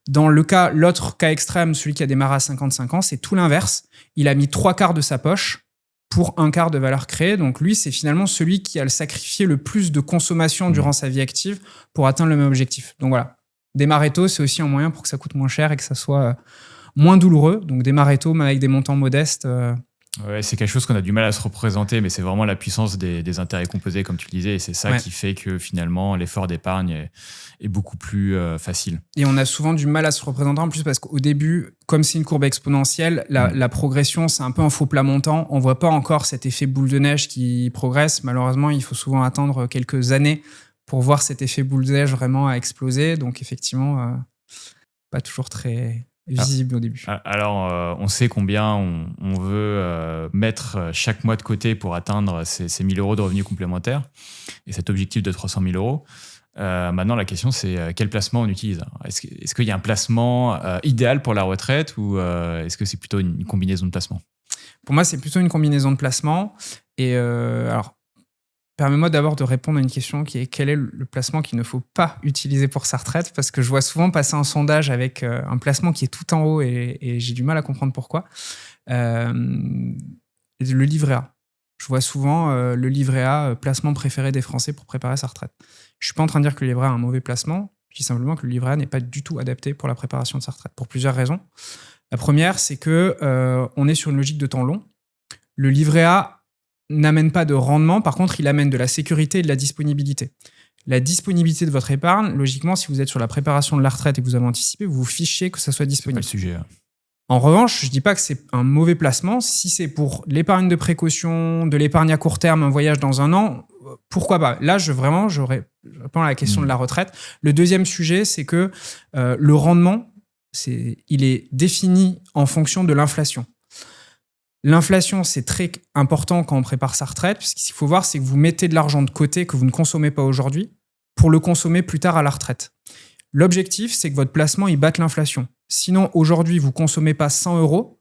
Dans l'autre cas extrême, celui qui a démarré à 55 ans, c'est tout l'inverse. Il a mis 3/4 de sa poche pour un quart de valeur créée. Donc lui, c'est finalement celui qui a sacrifié le plus de consommation durant sa vie active pour atteindre le même objectif. Donc voilà, démarrer tôt, c'est aussi un moyen pour que ça coûte moins cher et que ça soit moins douloureux. Donc démarrer tôt, mais avec des montants modestes. Ouais, c'est quelque chose qu'on a du mal à se représenter, mais c'est vraiment la puissance des intérêts composés, comme tu le disais, et c'est ça qui fait que finalement l'effort d'épargne est beaucoup plus facile. Et on a souvent du mal à se représenter en plus parce qu'au début, comme c'est une courbe exponentielle, la progression, c'est un peu un faux plat montant. On voit pas encore cet effet boule de neige qui progresse. Malheureusement, il faut souvent attendre quelques années pour voir cet effet boule de neige vraiment exploser. Donc effectivement, pas toujours très visible au début. Alors, on sait combien on veut mettre chaque mois de côté pour atteindre ces 1 000 € de revenus complémentaires et cet objectif de 300 000 €. Maintenant, la question, c'est quel placement on utilise. Est-ce qu'il y a un placement idéal pour la retraite ou est-ce que c'est plutôt une combinaison de placements? Pour moi, c'est plutôt une combinaison de placements. Et alors, permets-moi d'abord de répondre à une question qui est quel est le placement qu'il ne faut pas utiliser pour sa retraite, parce que je vois souvent passer un sondage avec un placement qui est tout en haut et j'ai du mal à comprendre pourquoi. Le livret A. Je vois souvent le livret A, placement préféré des Français pour préparer sa retraite. Je ne suis pas en train de dire que le livret A est un mauvais placement, je dis simplement que le livret A n'est pas du tout adapté pour la préparation de sa retraite, pour plusieurs raisons. La première, c'est qu'on est sur une logique de temps long. Le livret A n'amène pas de rendement, par contre, il amène de la sécurité et de la disponibilité. La disponibilité de votre épargne, logiquement, si vous êtes sur la préparation de la retraite et que vous avez anticipé, vous vous fichez que ça soit disponible. C'est pas le sujet. En revanche, je ne dis pas que c'est un mauvais placement. Si c'est pour l'épargne de précaution, de l'épargne à court terme, un voyage dans un an, pourquoi pas? Là, je réponds à la question de la retraite. Le deuxième sujet, c'est que le rendement, il est défini en fonction de l'inflation. L'inflation, c'est très important quand on prépare sa retraite, parce qu'il faut voir, c'est que vous mettez de l'argent de côté que vous ne consommez pas aujourd'hui pour le consommer plus tard à la retraite. L'objectif, c'est que votre placement, il batte l'inflation. Sinon, aujourd'hui, vous ne consommez pas 100 €.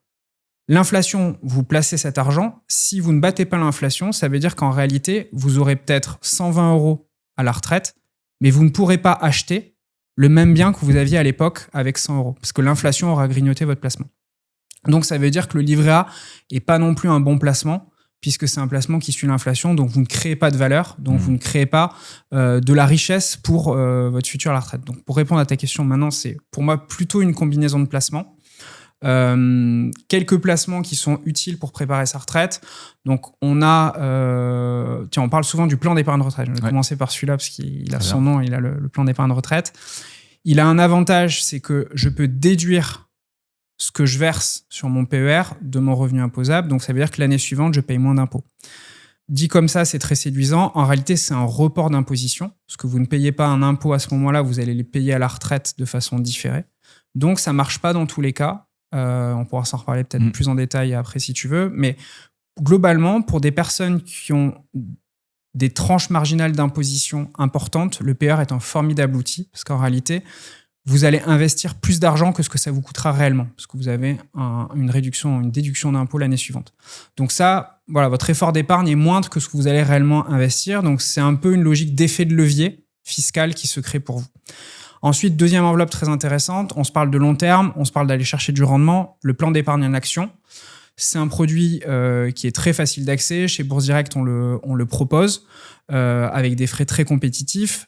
L'inflation, vous placez cet argent. Si vous ne battez pas l'inflation, ça veut dire qu'en réalité, vous aurez peut-être 120 € à la retraite, mais vous ne pourrez pas acheter le même bien que vous aviez à l'époque avec 100 €, parce que l'inflation aura grignoté votre placement. Donc, ça veut dire que le livret A n'est pas non plus un bon placement, puisque c'est un placement qui suit l'inflation, donc vous ne créez pas de valeur, donc vous ne créez pas de la richesse pour votre future à la retraite. Donc, pour répondre à ta question maintenant, c'est pour moi plutôt une combinaison de placements. Quelques placements qui sont utiles pour préparer sa retraite. Donc, on parle souvent du plan d'épargne retraite. Je vais commencer par celui-là, parce qu'il a son nom, il a le plan d'épargne retraite. Il a un avantage, c'est que je peux déduire ce que je verse sur mon PER de mon revenu imposable. Donc, ça veut dire que l'année suivante, je paye moins d'impôts. Dit comme ça, c'est très séduisant. En réalité, c'est un report d'imposition. Parce que vous ne payez pas un impôt à ce moment-là, vous allez les payer à la retraite de façon différée. Donc, ça ne marche pas dans tous les cas. On pourra s'en reparler peut-être plus en détail après si tu veux. Mais globalement, pour des personnes qui ont des tranches marginales d'imposition importantes, le PER est un formidable outil. Parce qu'en réalité, vous allez investir plus d'argent que ce que ça vous coûtera réellement, parce que vous avez une déduction d'impôt l'année suivante. Donc ça, voilà, votre effort d'épargne est moindre que ce que vous allez réellement investir. Donc c'est un peu une logique d'effet de levier fiscal qui se crée pour vous. Ensuite, deuxième enveloppe très intéressante, on se parle de long terme, on se parle d'aller chercher du rendement, le plan d'épargne en action. C'est un produit qui est très facile d'accès. Chez Bourse Direct, on le propose avec des frais très compétitifs.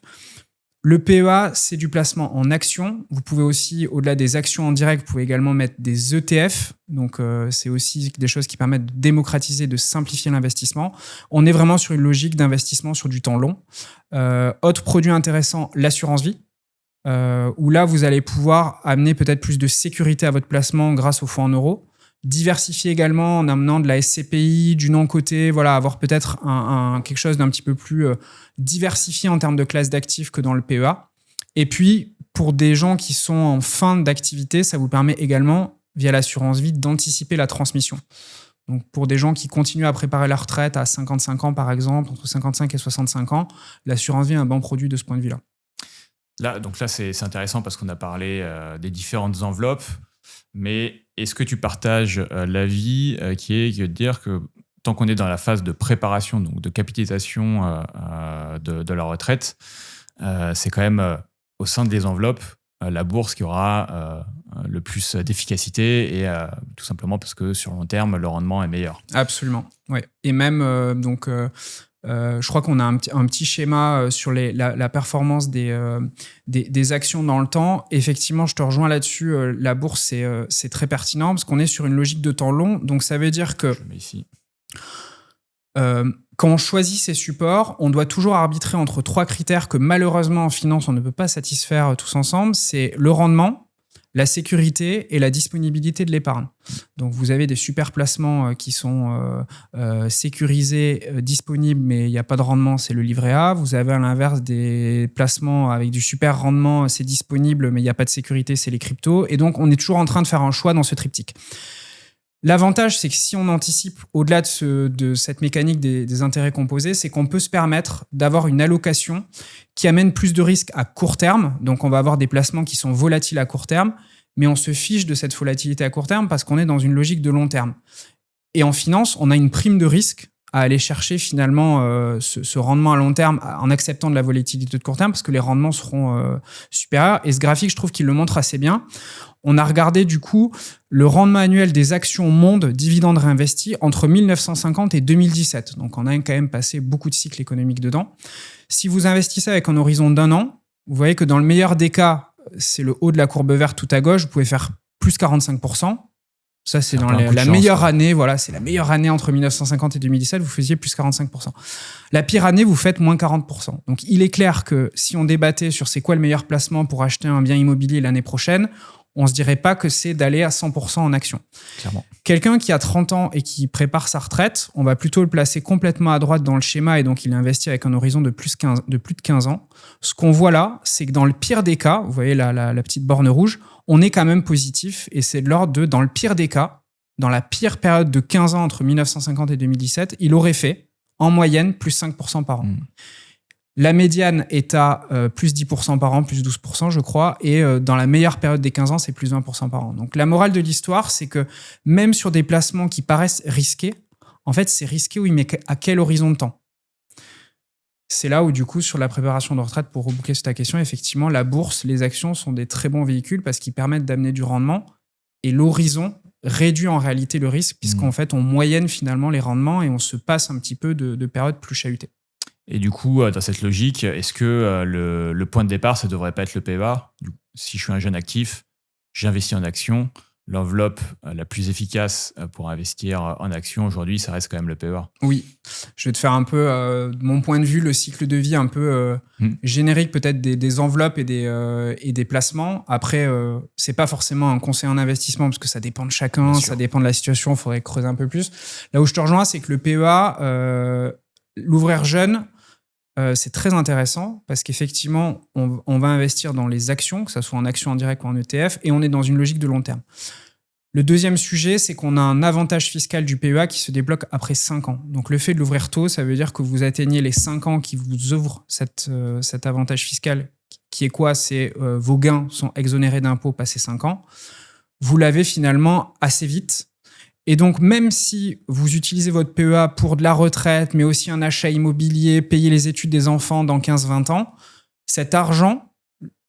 Le PEA, c'est du placement en actions. Vous pouvez aussi, au-delà des actions en direct, vous pouvez également mettre des ETF. Donc, c'est aussi des choses qui permettent de démocratiser, de simplifier l'investissement. On est vraiment sur une logique d'investissement sur du temps long. Autre produit intéressant, l'assurance vie, où là, vous allez pouvoir amener peut-être plus de sécurité à votre placement grâce aux fonds en euros. diversifier également en amenant de la SCPI, du non-coté, voilà, avoir peut-être quelque chose d'un petit peu plus diversifié en termes de classe d'actifs que dans le PEA. Et puis, pour des gens qui sont en fin d'activité, ça vous permet également, via l'assurance vie, d'anticiper la transmission. Donc, pour des gens qui continuent à préparer leur retraite à 55 ans, par exemple, entre 55 et 65 ans, l'assurance vie est un bon produit de ce point de vue-là. Là, c'est intéressant parce qu'on a parlé des différentes enveloppes, mais est-ce que tu partages l'avis qui est de dire que tant qu'on est dans la phase de préparation, donc de capitalisation de la retraite, c'est quand même au sein des enveloppes la bourse qui aura le plus d'efficacité et tout simplement parce que sur le long terme, le rendement est meilleur. Absolument, ouais. Et même, je crois qu'on a un petit schéma sur la performance des actions dans le temps. Effectivement, je te rejoins là-dessus. La bourse, c'est très pertinent parce qu'on est sur une logique de temps long. Donc, ça veut dire que... Je mets ici. Quand on choisit ces supports, on doit toujours arbitrer entre 3 critères que malheureusement en finance, on ne peut pas satisfaire tous ensemble. C'est le rendement, la sécurité et la disponibilité de l'épargne. Donc vous avez des super placements qui sont sécurisés, disponibles, mais il n'y a pas de rendement, c'est le livret A. Vous avez à l'inverse des placements avec du super rendement, c'est disponible, mais il n'y a pas de sécurité, c'est les cryptos. Et donc on est toujours en train de faire un choix dans ce triptyque. L'avantage, c'est que si on anticipe au-delà de cette mécanique des intérêts composés, c'est qu'on peut se permettre d'avoir une allocation qui amène plus de risques à court terme. Donc, on va avoir des placements qui sont volatiles à court terme, mais on se fiche de cette volatilité à court terme parce qu'on est dans une logique de long terme. Et en finance, on a une prime de risque à aller chercher finalement ce rendement à long terme en acceptant de la volatilité de court terme parce que les rendements seront supérieurs. Et ce graphique, je trouve qu'il le montre assez bien. On a regardé du coup le rendement annuel des actions monde dividendes réinvestis entre 1950 et 2017. Donc on a quand même passé beaucoup de cycles économiques dedans. Si vous investissez avec un horizon d'1 an, vous voyez que dans le meilleur des cas, c'est le haut de la courbe verte tout à gauche, vous pouvez faire plus 45%. Ça, c'est dans la meilleure année. Voilà, c'est la meilleure année entre 1950 et 2017. Vous faisiez plus 45%. La pire année, vous faites moins 40%. Donc, il est clair que si on débattait sur c'est quoi le meilleur placement pour acheter un bien immobilier l'année prochaine, on se dirait pas que c'est d'aller à 100% en action. Clairement. Quelqu'un qui a 30 ans et qui prépare sa retraite, on va plutôt le placer complètement à droite dans le schéma et donc il investit avec un horizon de plus de 15 ans. Ce qu'on voit là, c'est que dans le pire des cas, vous voyez la petite borne rouge, on est quand même positif et c'est de l'ordre de, dans le pire des cas, dans la pire période de 15 ans entre 1950 et 2017, il aurait fait en moyenne plus 5% par an. La médiane est à plus 10% par an, plus 12%, je crois. Et dans la meilleure période des 15 ans, c'est plus 20% par an. Donc, la morale de l'histoire, c'est que même sur des placements qui paraissent risqués, en fait, c'est risqué, oui, mais à quel horizon de temps ? C'est là où, du coup, sur la préparation de retraite, pour reboucler sur ta question, effectivement, la bourse, les actions sont des très bons véhicules parce qu'ils permettent d'amener du rendement. Et l'horizon réduit en réalité le risque puisqu'en fait, on moyenne finalement les rendements et on se passe un petit peu de périodes plus chahutées. Et du coup, dans cette logique, est-ce que le point de départ, ça ne devrait pas être le PEA ? Si je suis un jeune actif, j'investis en actions. L'enveloppe la plus efficace pour investir en actions aujourd'hui, ça reste quand même le PEA. Oui. Je vais te faire un peu, de mon point de vue, le cycle de vie un peu générique peut-être des enveloppes et des placements. Après, c'est pas forcément un conseil en investissement parce que ça dépend de chacun, ça dépend de la situation, il faudrait creuser un peu plus. Là où je te rejoins, c'est que le PEA, l'ouvrir jeune, c'est très intéressant parce qu'effectivement, on va investir dans les actions, que ce soit en actions en direct ou en ETF, et on est dans une logique de long terme. Le deuxième sujet, c'est qu'on a un avantage fiscal du PEA qui se débloque après 5 ans. Donc, le fait de l'ouvrir tôt, ça veut dire que vous atteignez les 5 ans qui vous ouvrent cet avantage fiscal, qui est quoi ? C'est vos gains sont exonérés d'impôts passé 5 ans. Vous l'avez finalement assez vite. Et donc, même si vous utilisez votre PEA pour de la retraite, mais aussi un achat immobilier, payer les études des enfants dans 15-20 ans, cet argent,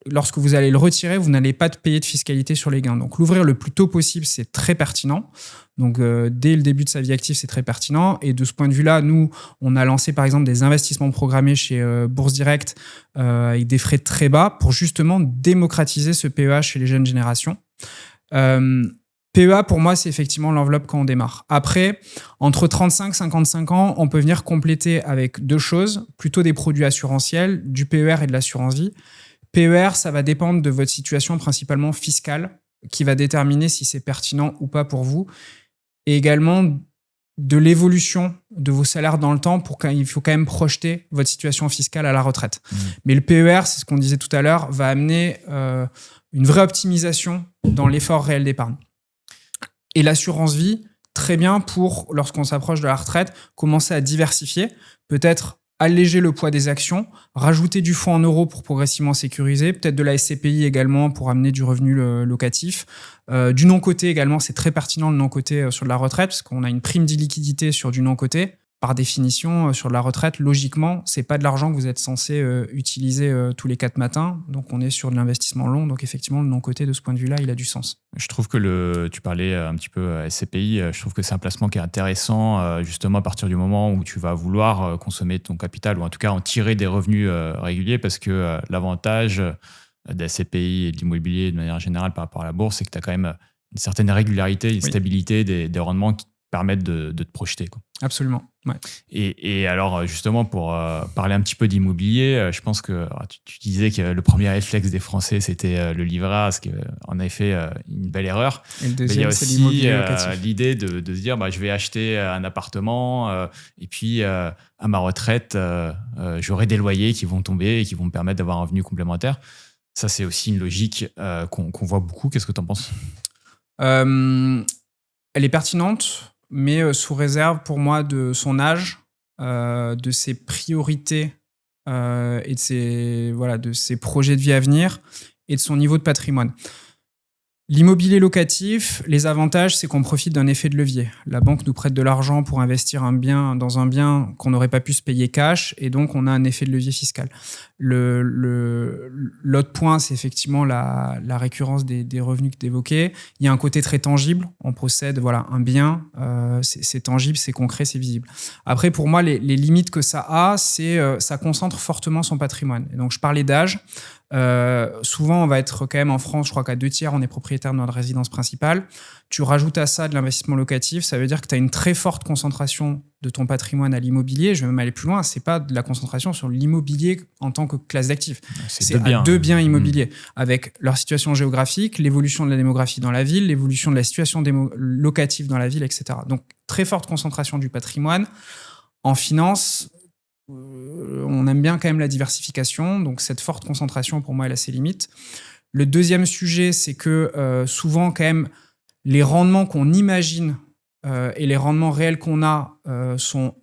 lorsque vous allez le retirer, vous n'allez pas payer de fiscalité sur les gains. Donc, l'ouvrir le plus tôt possible, c'est très pertinent. Donc, dès le début de sa vie active, c'est très pertinent. Et de ce point de vue-là, nous, on a lancé, par exemple, des investissements programmés chez Bourse Direct avec des frais très bas pour justement démocratiser ce PEA chez les jeunes générations. PEA, pour moi, c'est effectivement l'enveloppe quand on démarre. Après, entre 35 et 55 ans, on peut venir compléter avec 2 choses, plutôt des produits assurantiels, du PER et de l'assurance vie. PER, ça va dépendre de votre situation principalement fiscale. qui va déterminer si c'est pertinent ou pas pour vous. Et également de l'évolution de vos salaires dans le temps il faut quand même projeter votre situation fiscale à la retraite. Mais le PER, c'est ce qu'on disait tout à l'heure, va amener une vraie optimisation dans l'effort réel d'épargne. Et l'assurance vie, très bien pour, lorsqu'on s'approche de la retraite, commencer à diversifier, peut-être alléger le poids des actions, rajouter du fonds en euros pour progressivement sécuriser, peut-être de la SCPI également pour amener du revenu locatif. Du non-coté également, c'est très pertinent le non-coté sur de la retraite parce qu'on a une prime d'illiquidité sur du non-coté. Par définition, sur de la retraite, logiquement, c'est pas de l'argent que vous êtes censé utiliser tous les 4 matins. Donc, on est sur de l'investissement long. Donc, effectivement, le non-coté, de ce point de vue-là, il a du sens. Je trouve que tu parlais un petit peu SCPI, je trouve que c'est un placement qui est intéressant, justement à partir du moment où tu vas vouloir consommer ton capital ou en tout cas en tirer des revenus réguliers parce que l'avantage de la SCPI et de l'immobilier de manière générale par rapport à la bourse, c'est que tu as quand même une certaine régularité, une stabilité des rendements qui te permettent de te projeter, quoi. Absolument. Ouais. Et alors, justement, pour parler un petit peu d'immobilier, je pense que tu disais que le premier réflexe des Français, c'était le livret A, ce qui en a fait une belle erreur. Et le deuxième, il y a c'est aussi l'immobilier locatif. l'idée de se dire je vais acheter un appartement et puis à ma retraite, j'aurai des loyers qui vont tomber et qui vont me permettre d'avoir un revenu complémentaire. Ça, c'est aussi une logique qu'on voit beaucoup. Qu'est-ce que tu en penses ? Elle est pertinente, mais sous réserve pour moi de son âge, de ses priorités et de ses projets de vie à venir et de son niveau de patrimoine. L'immobilier locatif, les avantages, c'est qu'on profite d'un effet de levier. La banque nous prête de l'argent pour investir dans un bien qu'on n'aurait pas pu se payer cash, et donc on a un effet de levier fiscal. L'autre point, c'est effectivement la récurrence des revenus que tu évoquais. Il y a un côté très tangible. On possède un bien, c'est tangible, c'est concret, c'est visible. Après, pour moi, les limites que ça a, c'est ça concentre fortement son patrimoine. Et donc, je parlais d'âge. Souvent, on va être quand même en France, je crois qu'à 2/3, on est propriétaire de notre résidence principale. Tu rajoutes à ça de l'investissement locatif, ça veut dire que tu as une très forte concentration de ton patrimoine à l'immobilier. Je vais même aller plus loin, c'est pas de la concentration sur l'immobilier en tant que classe d'actifs. C'est deux biens immobiliers avec leur situation géographique, l'évolution de la démographie dans la ville, l'évolution de la situation locative dans la ville, etc. Donc, très forte concentration du patrimoine. En finance, on aime bien quand même la diversification, donc cette forte concentration, pour moi, elle a ses limites. Le deuxième sujet, c'est que souvent, quand même, les rendements qu'on imagine et les rendements réels qu'on a sont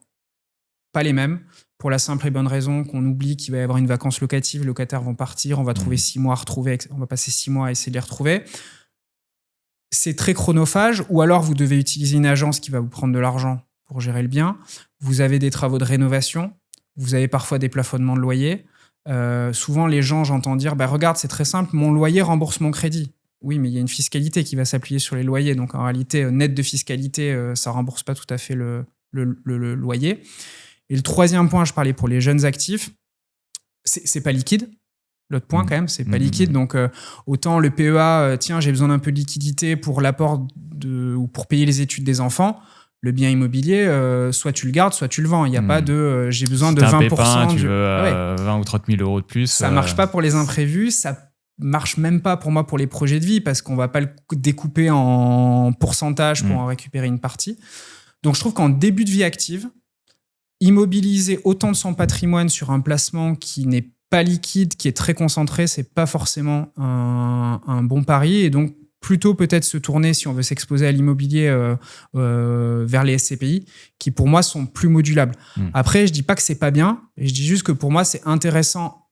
pas les mêmes, pour la simple et bonne raison qu'on oublie qu'il va y avoir une vacance locative, les locataires vont partir, on va trouver 6 mois à retrouver, on va passer 6 mois à essayer de les retrouver. C'est très chronophage, ou alors vous devez utiliser une agence qui va vous prendre de l'argent pour gérer le bien. Vous avez des travaux de rénovation, vous avez parfois des plafonnements de loyer. Souvent, les gens, j'entends dire regarde, c'est très simple, mon loyer rembourse mon crédit. Oui, mais il y a une fiscalité qui va s'appuyer sur les loyers. Donc, en réalité, net de fiscalité, ça ne rembourse pas tout à fait le loyer. Et le troisième point, je parlais pour les jeunes actifs, c'est pas liquide. L'autre point, quand même, c'est pas liquide. Donc, autant le PEA, tiens, j'ai besoin d'un peu de liquidité pour l'apport ou pour payer les études des enfants. Le bien immobilier, soit tu le gardes, soit tu le vends. Il n'y a pas de j'ai besoin de 20%. Un pépin, tu veux 20 ou 30 000 euros de plus. Ça ne marche pas pour les imprévus. Ça marche même pas pour moi pour les projets de vie parce qu'on ne va pas le découper en pourcentage pour en récupérer une partie. Donc, je trouve qu'en début de vie active, immobiliser autant de son patrimoine sur un placement qui n'est pas liquide, qui est très concentré, c'est pas forcément un bon pari. Et donc, plutôt peut-être se tourner, si on veut s'exposer à l'immobilier, vers les SCPI, qui pour moi sont plus modulables. Après, je dis pas que c'est pas bien, je dis juste que pour moi, c'est intéressant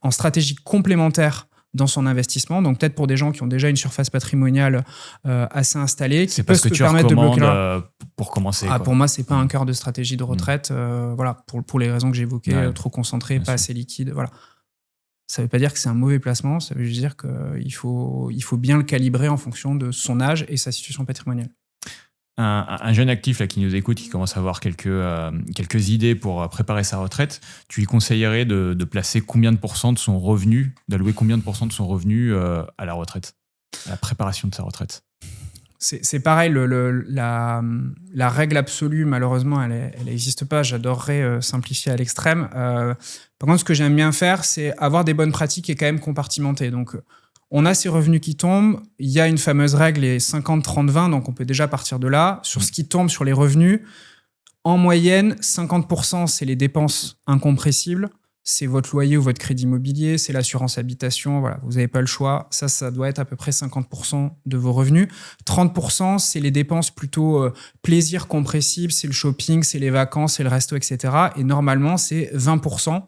en stratégie complémentaire dans son investissement. Donc peut-être pour des gens qui ont déjà une surface patrimoniale assez installée, qui peuvent se permettre de bloquer pour commencer. Pour moi, c'est pas un cœur de stratégie de retraite. Pour les raisons que j'évoquais, trop concentré, pas assez liquide. Voilà. Ça ne veut pas dire que c'est un mauvais placement, ça veut juste dire qu'il faut bien le calibrer en fonction de son âge et sa situation patrimoniale. Un jeune actif là, qui nous écoute, qui commence à avoir quelques idées pour préparer sa retraite, tu lui conseillerais de placer combien de pourcents de son revenu, d'allouer combien de pourcents de son revenu à la retraite, à la préparation de sa retraite? C'est pareil, la règle absolue, malheureusement, elle n'existe pas. J'adorerais simplifier à l'extrême. Par contre, ce que j'aime bien faire, c'est avoir des bonnes pratiques et quand même compartimenter. Donc, On a ces revenus qui tombent. Il y a une fameuse règle, les 50-30-20, donc on peut déjà partir de là. Sur ce qui tombe sur les revenus, en moyenne, 50%, c'est les dépenses incompressibles. C'est votre loyer ou votre crédit immobilier, c'est l'assurance habitation. Voilà, vous n'avez pas le choix. Ça doit être à peu près 50% de vos revenus. 30%, c'est les dépenses plutôt plaisir compressible, c'est le shopping, c'est les vacances, c'est le resto, etc. Et normalement, c'est 20%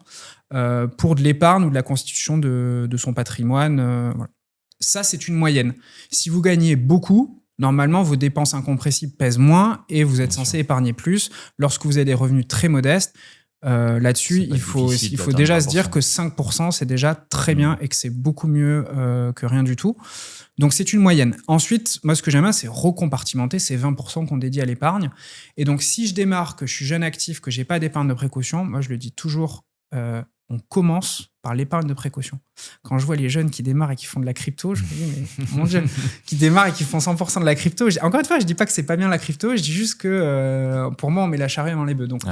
pour de l'épargne ou de la constitution de son patrimoine. Voilà. Ça, c'est une moyenne. Si vous gagnez beaucoup, normalement, vos dépenses incompressibles pèsent moins et vous êtes censé épargner plus. Lorsque vous avez des revenus très modestes, là-dessus, il faut déjà se dire que 5%, c'est déjà très bien et que c'est beaucoup mieux que rien du tout. Donc, c'est une moyenne. Ensuite, moi, ce que j'aime bien, c'est recompartimenter ces 20% qu'on dédie à l'épargne. Et donc, si je démarre, que je suis jeune actif, que j'ai pas d'épargne de précaution, moi, je le dis toujours, on commence par l'épargne de précaution. Quand je vois les jeunes qui démarrent et qui font de la crypto, je me dis, mais mon Dieu, qui démarrent et qui font 100% de la crypto. Encore une fois, je dis pas que c'est pas bien la crypto, je dis juste que pour moi, on met la charrue avant les bœufs. Donc,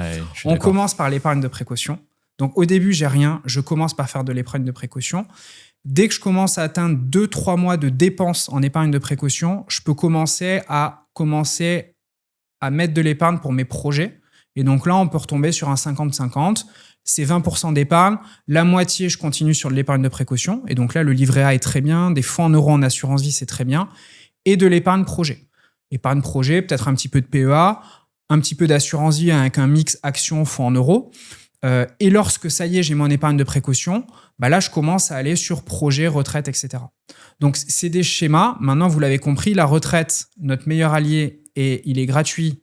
on commence par l'épargne de précaution. Donc, au début, j'ai rien, je commence par faire de l'épargne de précaution. Dès que je commence à atteindre 2-3 mois de dépenses en épargne de précaution, je peux commencer à mettre de l'épargne pour mes projets. Et donc là, on peut retomber sur un 50-50. C'est 20% d'épargne. La moitié, je continue sur de l'épargne de précaution. Et donc là, le livret A est très bien. Des fonds en euros en assurance vie, c'est très bien. Et de l'épargne projet. Épargne projet, peut-être un petit peu de PEA, un petit peu d'assurance vie avec un mix action fonds en euros. Et lorsque ça y est, j'ai mon épargne de précaution, bah là, je commence à aller sur projet, retraite, etc. Donc, c'est des schémas. Maintenant, vous l'avez compris, la retraite, notre meilleur allié, et il est gratuit.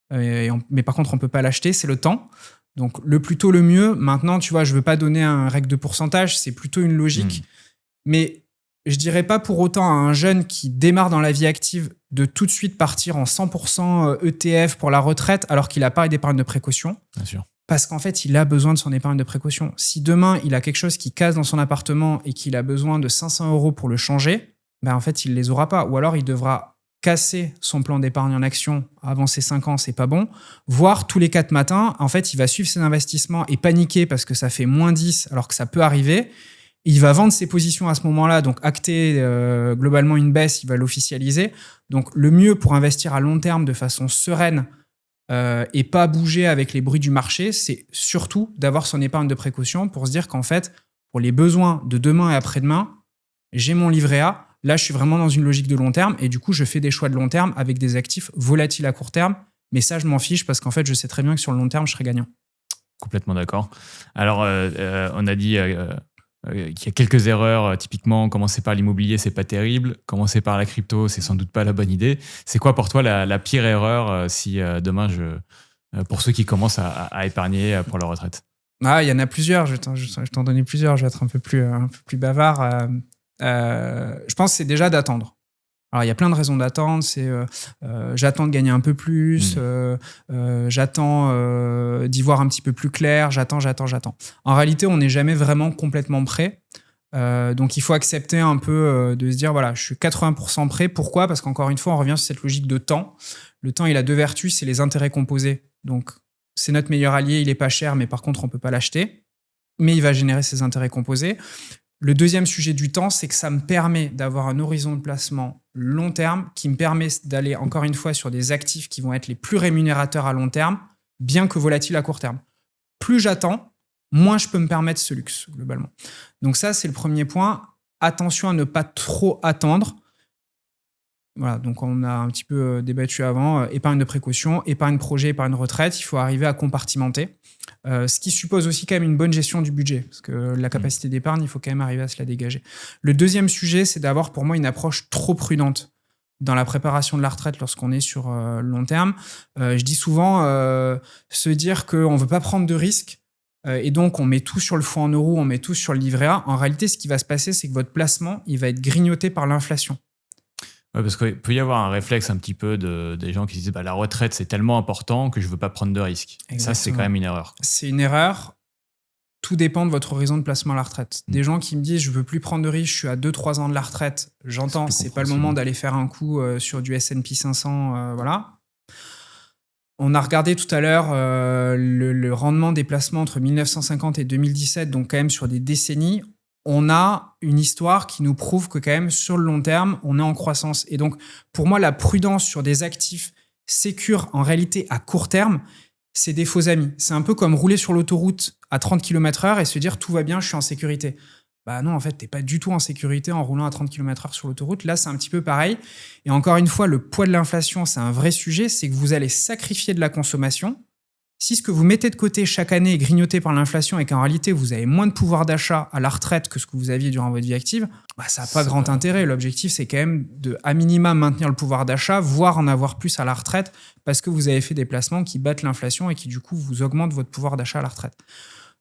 Mais par contre, on ne peut pas l'acheter, c'est le temps. Donc, le plus tôt, le mieux. Maintenant, tu vois, je ne veux pas donner un règle de pourcentage, c'est plutôt une logique. Mais je ne dirais pas pour autant à un jeune qui démarre dans la vie active de tout de suite partir en 100% ETF pour la retraite alors qu'il n'a pas d'épargne de précaution. Bien sûr. Parce qu'en fait, il a besoin de son épargne de précaution. Si demain, il a quelque chose qui casse dans son appartement et qu'il a besoin de 500 € pour le changer, ben en fait, il ne les aura pas. Ou alors, il devra casser son plan d'épargne en action avant ses 5 ans, c'est pas bon. Voire tous les 4 matins, en fait, il va suivre ses investissements et paniquer parce que ça fait -10 alors que ça peut arriver. Il va vendre ses positions à ce moment-là, donc acter globalement une baisse, il va l'officialiser. Donc le mieux pour investir à long terme de façon sereine et pas bouger avec les bruits du marché, c'est surtout d'avoir son épargne de précaution pour se dire qu'en fait, pour les besoins de demain et après-demain, j'ai mon livret A. Là, je suis vraiment dans une logique de long terme et du coup, je fais des choix de long terme avec des actifs volatiles à court terme. Mais ça, je m'en fiche parce qu'en fait, je sais très bien que sur le long terme, je serai gagnant. Complètement d'accord. Alors, on a dit qu'il y a quelques erreurs. Typiquement, commencer par l'immobilier, c'est pas terrible. Commencer par la crypto, c'est sans doute pas la bonne idée. C'est quoi pour toi la pire erreur si demain, pour ceux qui commencent à épargner pour leur retraite? Ah, il y en a plusieurs. Je vais t'en donner plusieurs. Je vais être un peu plus bavard. Je pense que c'est déjà d'attendre. Alors, il y a plein de raisons d'attendre. C'est j'attends de gagner un peu plus, j'attends d'y voir un petit peu plus clair, j'attends. En réalité, on n'est jamais vraiment complètement prêt. Donc, il faut accepter un peu de se dire, voilà, je suis 80% prêt. Pourquoi ? Parce qu'encore une fois, on revient sur cette logique de temps. Le temps, il a 2 vertus, c'est les intérêts composés. Donc, c'est notre meilleur allié, il n'est pas cher, mais par contre, on ne peut pas l'acheter. Mais il va générer ses intérêts composés. Le deuxième sujet du temps, c'est que ça me permet d'avoir un horizon de placement long terme qui me permet d'aller, encore une fois, sur des actifs qui vont être les plus rémunérateurs à long terme, bien que volatiles à court terme. Plus j'attends, moins je peux me permettre ce luxe, globalement. Donc ça, c'est le premier point. Attention à ne pas trop attendre. Voilà, donc on a un petit peu débattu avant. Épargne de précaution, épargne projet, épargne retraite. Il faut arriver à compartimenter. Ce qui suppose aussi quand même une bonne gestion du budget, parce que la capacité d'épargne, il faut quand même arriver à se la dégager. Le deuxième sujet, c'est d'avoir pour moi une approche trop prudente dans la préparation de la retraite lorsqu'on est sur le long terme. Je dis souvent se dire qu'on ne veut pas prendre de risques et donc on met tout sur le fonds en euros, on met tout sur le livret A. En réalité, ce qui va se passer, c'est que votre placement, il va être grignoté par l'inflation. Ouais, parce qu'il peut y avoir un réflexe un petit peu des gens qui se disent la retraite, c'est tellement important que je ne veux pas prendre de risques. Ça, c'est quand même une erreur. C'est une erreur. Tout dépend de votre horizon de placement à la retraite. Des gens qui me disent je ne veux plus prendre de risques, je suis à 2-3 ans de la retraite, j'entends, c'est pas le moment d'aller faire un coup sur du S&P 500. Voilà. On a regardé tout à l'heure le rendement des placements entre 1950 et 2017, donc quand même sur des décennies. on a une histoire qui nous prouve que quand même, sur le long terme, on est en croissance. Et donc, pour moi, la prudence sur des actifs sécures, en réalité, à court terme, c'est des faux amis. C'est un peu comme rouler sur l'autoroute à 30 km/h et se dire « tout va bien, je suis en sécurité ». Bah non, en fait, t'es pas du tout en sécurité en roulant à 30 km/h sur l'autoroute. Là, c'est un petit peu pareil. Et encore une fois, le poids de l'inflation, c'est un vrai sujet. C'est que vous allez sacrifier de la consommation. Si ce que vous mettez de côté chaque année est grignoté par l'inflation et qu'en réalité, vous avez moins de pouvoir d'achat à la retraite que ce que vous aviez durant votre vie active, bah, ça n'a pas grand intérêt. L'objectif, c'est quand même de, à minima, maintenir le pouvoir d'achat, voire en avoir plus à la retraite, parce que vous avez fait des placements qui battent l'inflation et qui, du coup, vous augmentent votre pouvoir d'achat à la retraite.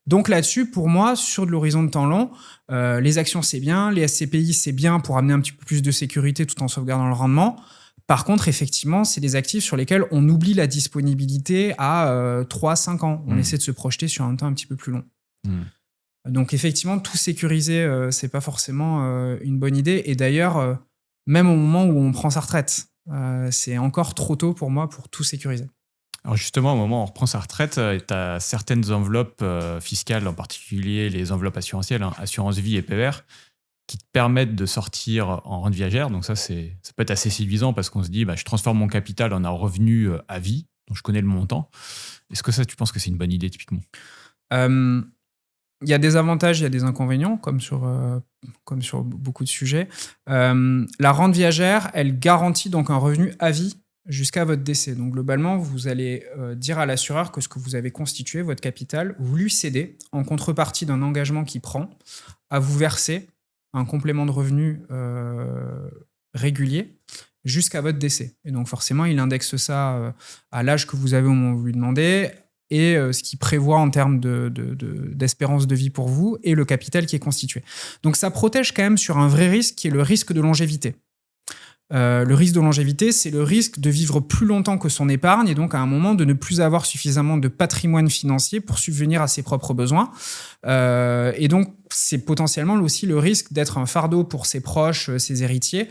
Donc là-dessus, pour moi, sur de l'horizon de temps long, les actions, c'est bien, les SCPI, c'est bien pour amener un petit peu plus de sécurité tout en sauvegardant le rendement. Par contre, effectivement, c'est des actifs sur lesquels on oublie la disponibilité à 3-5 ans. On essaie de se projeter sur un temps un petit peu plus long. Donc effectivement, tout sécuriser, c'est pas forcément une bonne idée. Et d'ailleurs, même au moment où on prend sa retraite, c'est encore trop tôt pour moi pour tout sécuriser. Alors justement, au moment où on reprend sa retraite, tu as certaines enveloppes fiscales, en particulier les enveloppes assurantielles, assurance vie et PER, qui te permettent de sortir en rente viagère. Donc ça peut être assez séduisant parce qu'on se dit, je transforme mon capital en un revenu à vie, dont je connais le montant. Est-ce que ça, tu penses que c'est une bonne idée typiquement ? Il y a des avantages, il y a des inconvénients, comme sur beaucoup de sujets. La rente viagère, elle garantit donc un revenu à vie jusqu'à votre décès. Donc globalement, vous allez dire à l'assureur que ce que vous avez constitué, votre capital, vous lui cédez en contrepartie d'un engagement qu'il prend à vous verser un complément de revenu régulier jusqu'à votre décès. Et donc forcément, il indexe ça à l'âge que vous avez au moment où vous lui demandez et ce qu'il prévoit en termes d'espérance de vie pour vous et le capital qui est constitué. Donc ça protège quand même sur un vrai risque qui est le risque de longévité. Le risque de longévité, c'est le risque de vivre plus longtemps que son épargne et donc à un moment de ne plus avoir suffisamment de patrimoine financier pour subvenir à ses propres besoins. Et donc, c'est potentiellement aussi le risque d'être un fardeau pour ses proches, ses héritiers.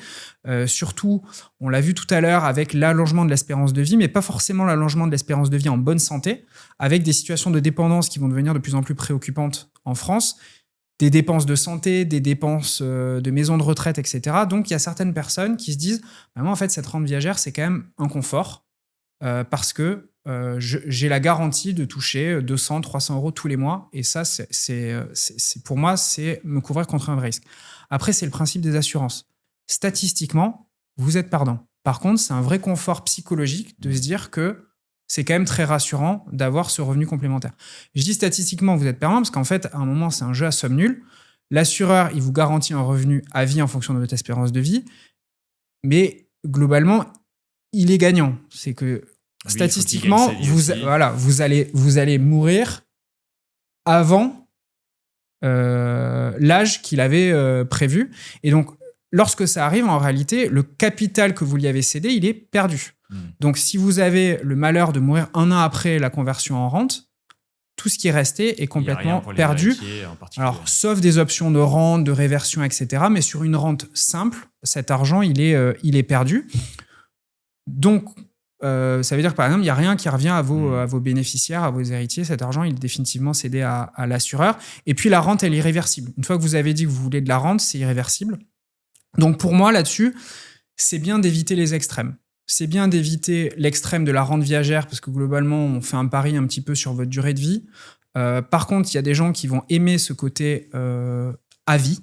Surtout, on l'a vu tout à l'heure avec l'allongement de l'espérance de vie, mais pas forcément l'allongement de l'espérance de vie en bonne santé, avec des situations de dépendance qui vont devenir de plus en plus préoccupantes en France. Des dépenses de santé, des dépenses de maisons de retraite, etc. Donc, il y a certaines personnes qui se disent moi, en fait, cette rente viagère, c'est quand même un confort parce que j'ai la garantie de toucher 200, 300 euros tous les mois. Et ça, pour moi, c'est me couvrir contre un vrai risque. Après, c'est le principe des assurances. Statistiquement, vous êtes perdant. Par contre, c'est un vrai confort psychologique de se dire que c'est quand même très rassurant d'avoir ce revenu complémentaire. Je dis statistiquement, vous êtes perdant parce qu'en fait, à un moment, c'est un jeu à somme nulle. L'assureur, il vous garantit un revenu à vie en fonction de votre espérance de vie. Mais globalement, il est gagnant. C'est que statistiquement, vous allez mourir avant l'âge qu'il avait prévu. Et donc, lorsque ça arrive, en réalité, le capital que vous lui avez cédé, il est perdu. Donc, si vous avez le malheur de mourir un an après la conversion en rente, tout ce qui est resté est complètement perdu. Alors, sauf des options de rente, de réversion, etc. Mais sur une rente simple, cet argent, il est perdu. Donc, ça veut dire que, par exemple, il n'y a rien qui revient à vos bénéficiaires, à vos héritiers. Cet argent, il est définitivement cédé à l'assureur. Et puis, la rente, elle est irréversible. Une fois que vous avez dit que vous voulez de la rente, c'est irréversible. Donc, pour moi, là-dessus, c'est bien d'éviter les extrêmes. C'est bien d'éviter l'extrême de la rente viagère parce que globalement, on fait un pari un petit peu sur votre durée de vie. Par contre, il y a des gens qui vont aimer ce côté à vie.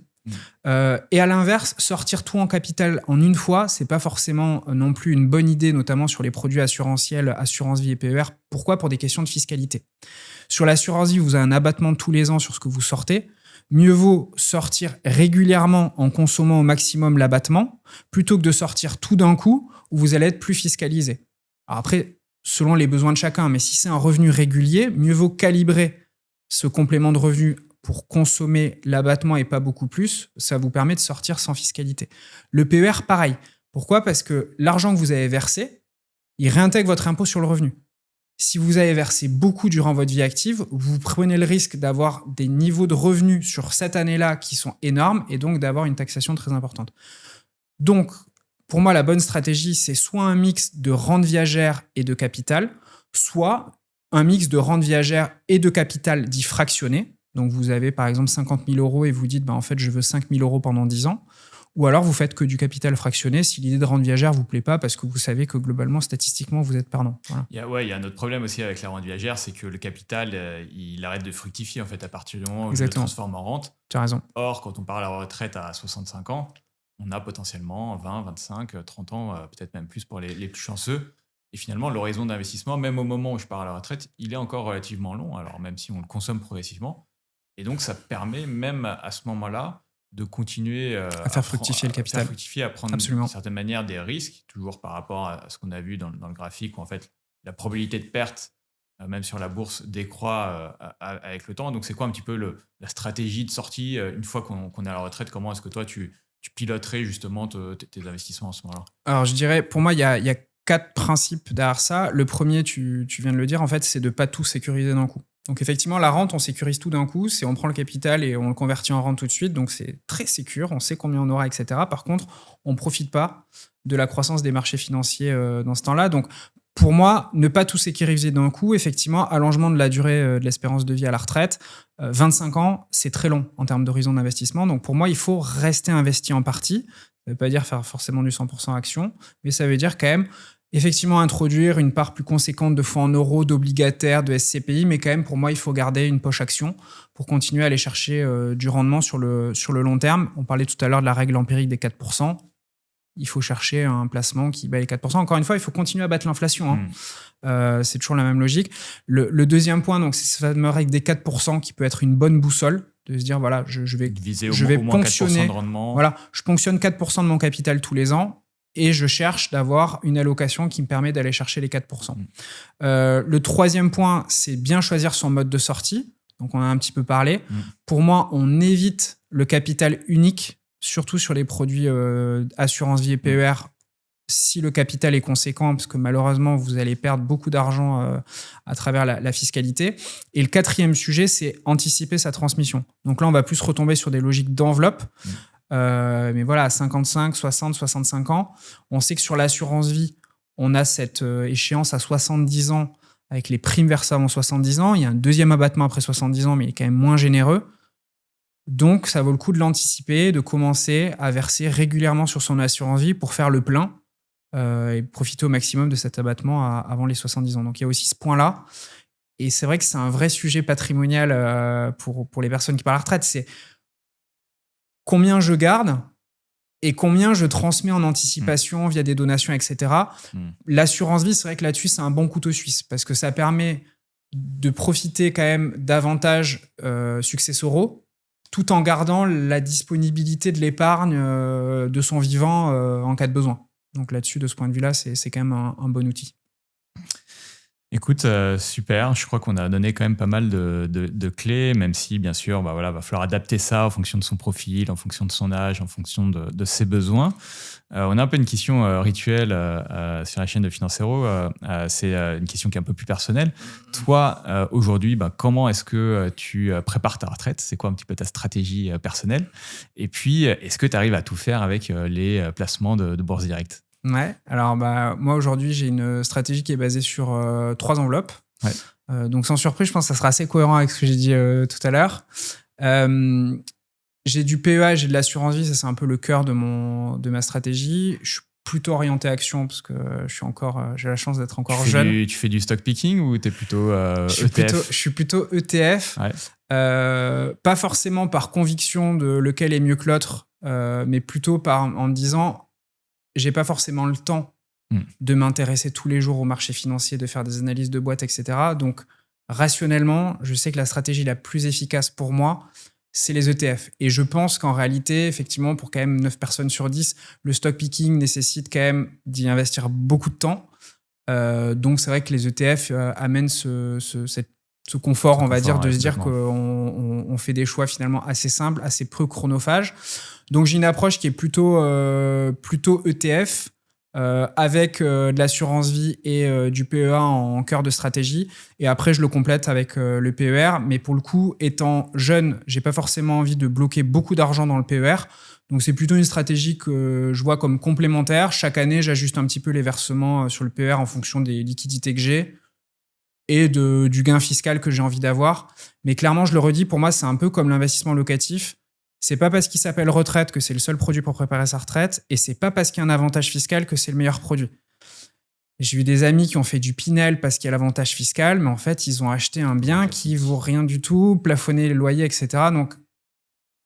Et à l'inverse, sortir tout en capital en une fois, c'est pas forcément non plus une bonne idée, notamment sur les produits assurantiels, assurance vie et PER. Pourquoi ? Pour des questions de fiscalité. Sur l'assurance vie, vous avez un abattement tous les ans sur ce que vous sortez. Mieux vaut sortir régulièrement en consommant au maximum l'abattement plutôt que de sortir tout d'un coup où vous allez être plus fiscalisé. Alors après, selon les besoins de chacun, mais si c'est un revenu régulier, mieux vaut calibrer ce complément de revenu pour consommer l'abattement et pas beaucoup plus. Ça vous permet de sortir sans fiscalité. Le PER, pareil. Pourquoi ? Parce que l'argent que vous avez versé, il réintègre votre impôt sur le revenu. Si vous avez versé beaucoup durant votre vie active, vous prenez le risque d'avoir des niveaux de revenus sur cette année-là qui sont énormes et donc d'avoir une taxation très importante. Donc, pour moi, la bonne stratégie, c'est soit un mix de rente viagère et de capital, soit un mix de rente viagère et de capital dit fractionné. Donc, vous avez par exemple 50 000 euros et vous dites, en fait, je veux 5 000 euros pendant 10 ans. Ou alors, vous faites que du capital fractionné si l'idée de rente viagère vous plaît pas parce que vous savez que globalement, statistiquement, vous êtes perdant. Voilà. Il y a un autre problème aussi avec la rente viagère, c'est que le capital, il arrête de fructifier en fait à partir du moment où il le transforme en rente. Tu as raison. Or, quand on parle à la retraite à 65 ans, on a potentiellement 20, 25, 30 ans, peut-être même plus pour les plus chanceux. Et finalement, l'horizon d'investissement, même au moment où je pars à la retraite, il est encore relativement long, alors même si on le consomme progressivement. Et donc, ça permet même à ce moment-là de continuer à faire fructifier le capital. Faire fructifier, à prendre d'une certaine manière des risques, toujours par rapport à ce qu'on a vu dans le graphique, où en fait, la probabilité de perte, même sur la bourse, décroît avec le temps. Donc, c'est quoi un petit peu la stratégie de sortie une fois qu'on est à la retraite? Comment est-ce que toi, tu piloterais justement tes investissements à ce moment-là? Alors, je dirais, pour moi, il y a 4 principes derrière ça. Le premier, tu viens de le dire, en fait, c'est de ne pas tout sécuriser d'un coup. Donc effectivement, la rente, on sécurise tout d'un coup, c'est on prend le capital et on le convertit en rente tout de suite, donc c'est très sécure, on sait combien on aura, etc. Par contre, on ne profite pas de la croissance des marchés financiers dans ce temps-là. Donc pour moi, ne pas tout sécuriser d'un coup, effectivement, allongement de la durée de l'espérance de vie à la retraite, 25 ans, c'est très long en termes d'horizon d'investissement. Donc pour moi, il faut rester investi en partie. Ça ne veut pas dire faire forcément du 100% action, mais ça veut dire quand même effectivement introduire une part plus conséquente de fonds en euros, d'obligataires, de SCPI, mais quand même, pour moi, il faut garder une poche action pour continuer à aller chercher du rendement sur le long terme. On parlait tout à l'heure de la règle empirique des 4%. Il faut chercher un placement qui bat les 4%. Encore une fois, il faut continuer à battre l'inflation. C'est toujours la même logique. Le deuxième point, donc, c'est cette fameuse règle des 4% qui peut être une bonne boussole, de se dire, voilà, je vais ponctionner, 4% de rendement. Voilà, je ponctionne 4% de mon capital tous les ans. Et je cherche d'avoir une allocation qui me permet d'aller chercher les 4%. Le troisième point, c'est bien choisir son mode de sortie. Donc, on en a un petit peu parlé. Pour moi, on évite le capital unique, surtout sur les produits assurance vie et PER, si le capital est conséquent, parce que malheureusement, vous allez perdre beaucoup d'argent à travers la fiscalité. Et le quatrième sujet, c'est anticiper sa transmission. Donc là, on va plus retomber sur des logiques d'enveloppe. Mais voilà, à 55, 60, 65 ans, on sait que sur l'assurance vie, on a cette échéance à 70 ans avec les primes versées avant 70 ans. Il y a un deuxième abattement après 70 ans, mais il est quand même moins généreux. Donc, ça vaut le coup de l'anticiper, de commencer à verser régulièrement sur son assurance vie pour faire le plein et profiter au maximum de cet abattement avant les 70 ans. Donc, il y a aussi ce point-là. Et c'est vrai que c'est un vrai sujet patrimonial pour les personnes qui partent à la retraite. C'est combien je garde et combien je transmets en anticipation via des donations, etc. L'assurance vie, c'est vrai que là-dessus, c'est un bon couteau suisse parce que ça permet de profiter quand même d'avantages successoraux tout en gardant la disponibilité de l'épargne de son vivant en cas de besoin. Donc là-dessus, de ce point de vue-là, c'est quand même un bon outil. Écoute, super. Je crois qu'on a donné quand même pas mal de clés, même si, bien sûr, va falloir adapter ça en fonction de son profil, en fonction de son âge, en fonction de ses besoins. On a un peu une question rituelle sur la chaîne de Financero. C'est une question qui est un peu plus personnelle. Toi, aujourd'hui, comment est-ce que tu prépares ta retraite? C'est quoi un petit peu ta stratégie personnelle? Et puis, est-ce que tu arrives à tout faire avec les placements de Bourse Direct? Ouais, alors moi aujourd'hui j'ai une stratégie qui est basée sur 3 enveloppes. Ouais. Donc sans surprise, je pense que ça sera assez cohérent avec ce que j'ai dit tout à l'heure. J'ai du PEA, j'ai de l'assurance vie, ça c'est un peu le cœur de ma stratégie. Je suis plutôt orienté action parce que j'ai la chance d'être encore jeune. Tu fais du stock picking ou tu es plutôt ETF? Je suis plutôt ETF. Ouais. Pas forcément par conviction de lequel est mieux que l'autre, mais plutôt en me disant j'ai pas forcément le temps de m'intéresser tous les jours au marché financier, de faire des analyses de boîtes, etc. Donc, rationnellement, je sais que la stratégie la plus efficace pour moi, c'est les ETF. Et je pense qu'en réalité, effectivement, pour quand même 9 personnes sur 10, le stock picking nécessite quand même d'y investir beaucoup de temps. Donc, c'est vrai que les ETF amènent ce confort, on va dire, de se dire qu'on fait des choix finalement assez simples, assez peu chronophages. Donc, j'ai une approche qui est plutôt ETF avec de l'assurance vie et du PEA en cœur de stratégie. Et après, je le complète avec le PER. Mais pour le coup, étant jeune, j'ai pas forcément envie de bloquer beaucoup d'argent dans le PER. Donc, c'est plutôt une stratégie que je vois comme complémentaire. Chaque année, j'ajuste un petit peu les versements sur le PER en fonction des liquidités que j'ai. et du gain fiscal que j'ai envie d'avoir. Mais clairement, je le redis, pour moi, c'est un peu comme l'investissement locatif. C'est pas parce qu'il s'appelle retraite que c'est le seul produit pour préparer sa retraite, et c'est pas parce qu'il y a un avantage fiscal que c'est le meilleur produit. J'ai eu des amis qui ont fait du Pinel parce qu'il y a l'avantage fiscal, mais en fait, ils ont acheté un bien qui vaut rien du tout, plafonné les loyers, etc. Donc,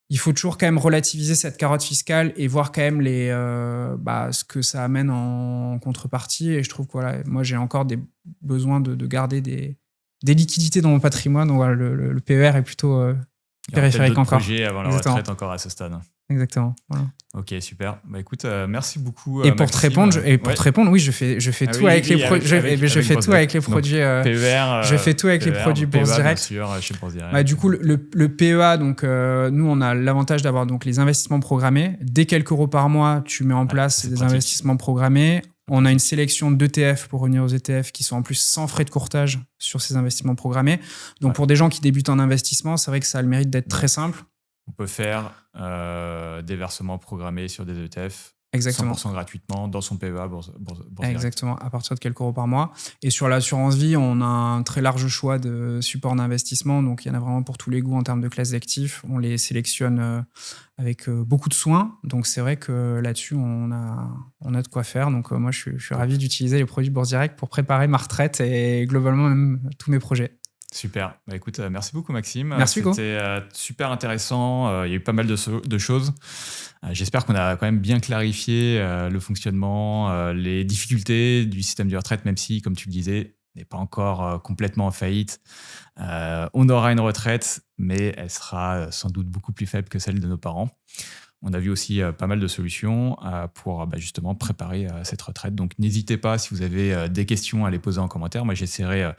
il faut toujours quand même relativiser cette carotte fiscale et voir quand même ce que ça amène en contrepartie. Et je trouve que voilà, moi, j'ai encore des besoins de garder des liquidités dans mon patrimoine. Donc voilà, le PER est plutôt périphérique encore. Projets avant la retraite encore à ce stade. Exactement. Voilà. Ok, super. Bah écoute, merci beaucoup. Et pour te répondre, oui, je fais tout avec les produits. Je fais tout avec les produits. PER. Je fais tout avec les produits Bourse Direct. Bien sûr, chez Bourse Direct. Bah, du coup, le PEA, donc nous, on a l'avantage d'avoir donc les investissements programmés. Dès quelques euros par mois, tu mets en place des investissements programmés. On a une sélection d'ETF, pour revenir aux ETF, qui sont en plus sans frais de courtage sur ces investissements programmés. Donc pour des gens qui débutent en investissement, c'est vrai que ça a le mérite d'être très simple. On peut faire des versements programmés sur des ETF. Exactement. 100% gratuitement dans son PEA Bourse Direct. Exactement, à partir de quelques euros par mois. Et sur l'assurance vie, on a un très large choix de supports d'investissement. Donc, il y en a vraiment pour tous les goûts en termes de classe d'actifs. On les sélectionne avec beaucoup de soin. Donc, c'est vrai que là-dessus, on a de quoi faire. Donc, moi, je suis ravi d'utiliser les produits Bourse Direct pour préparer ma retraite et globalement même tous mes projets. Super. Bah écoute, merci beaucoup Maxime. Merci Hugo. C'était super intéressant. Il y a eu pas mal de choses. J'espère qu'on a quand même bien clarifié le fonctionnement, les difficultés du système de retraite, même si, comme tu le disais, n'est pas encore complètement en faillite. On aura une retraite, mais elle sera sans doute beaucoup plus faible que celle de nos parents. On a vu aussi pas mal de solutions pour justement préparer cette retraite. Donc, n'hésitez pas, si vous avez des questions, à les poser en commentaire. Moi, j'essaierai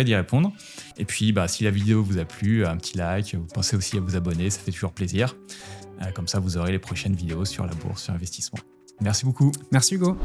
d'y répondre. Et puis, si la vidéo vous a plu, un petit like. Vous pensez aussi à vous abonner, ça fait toujours plaisir. Comme ça, vous aurez les prochaines vidéos sur la bourse, sur l'investissement. Merci beaucoup. Merci Hugo.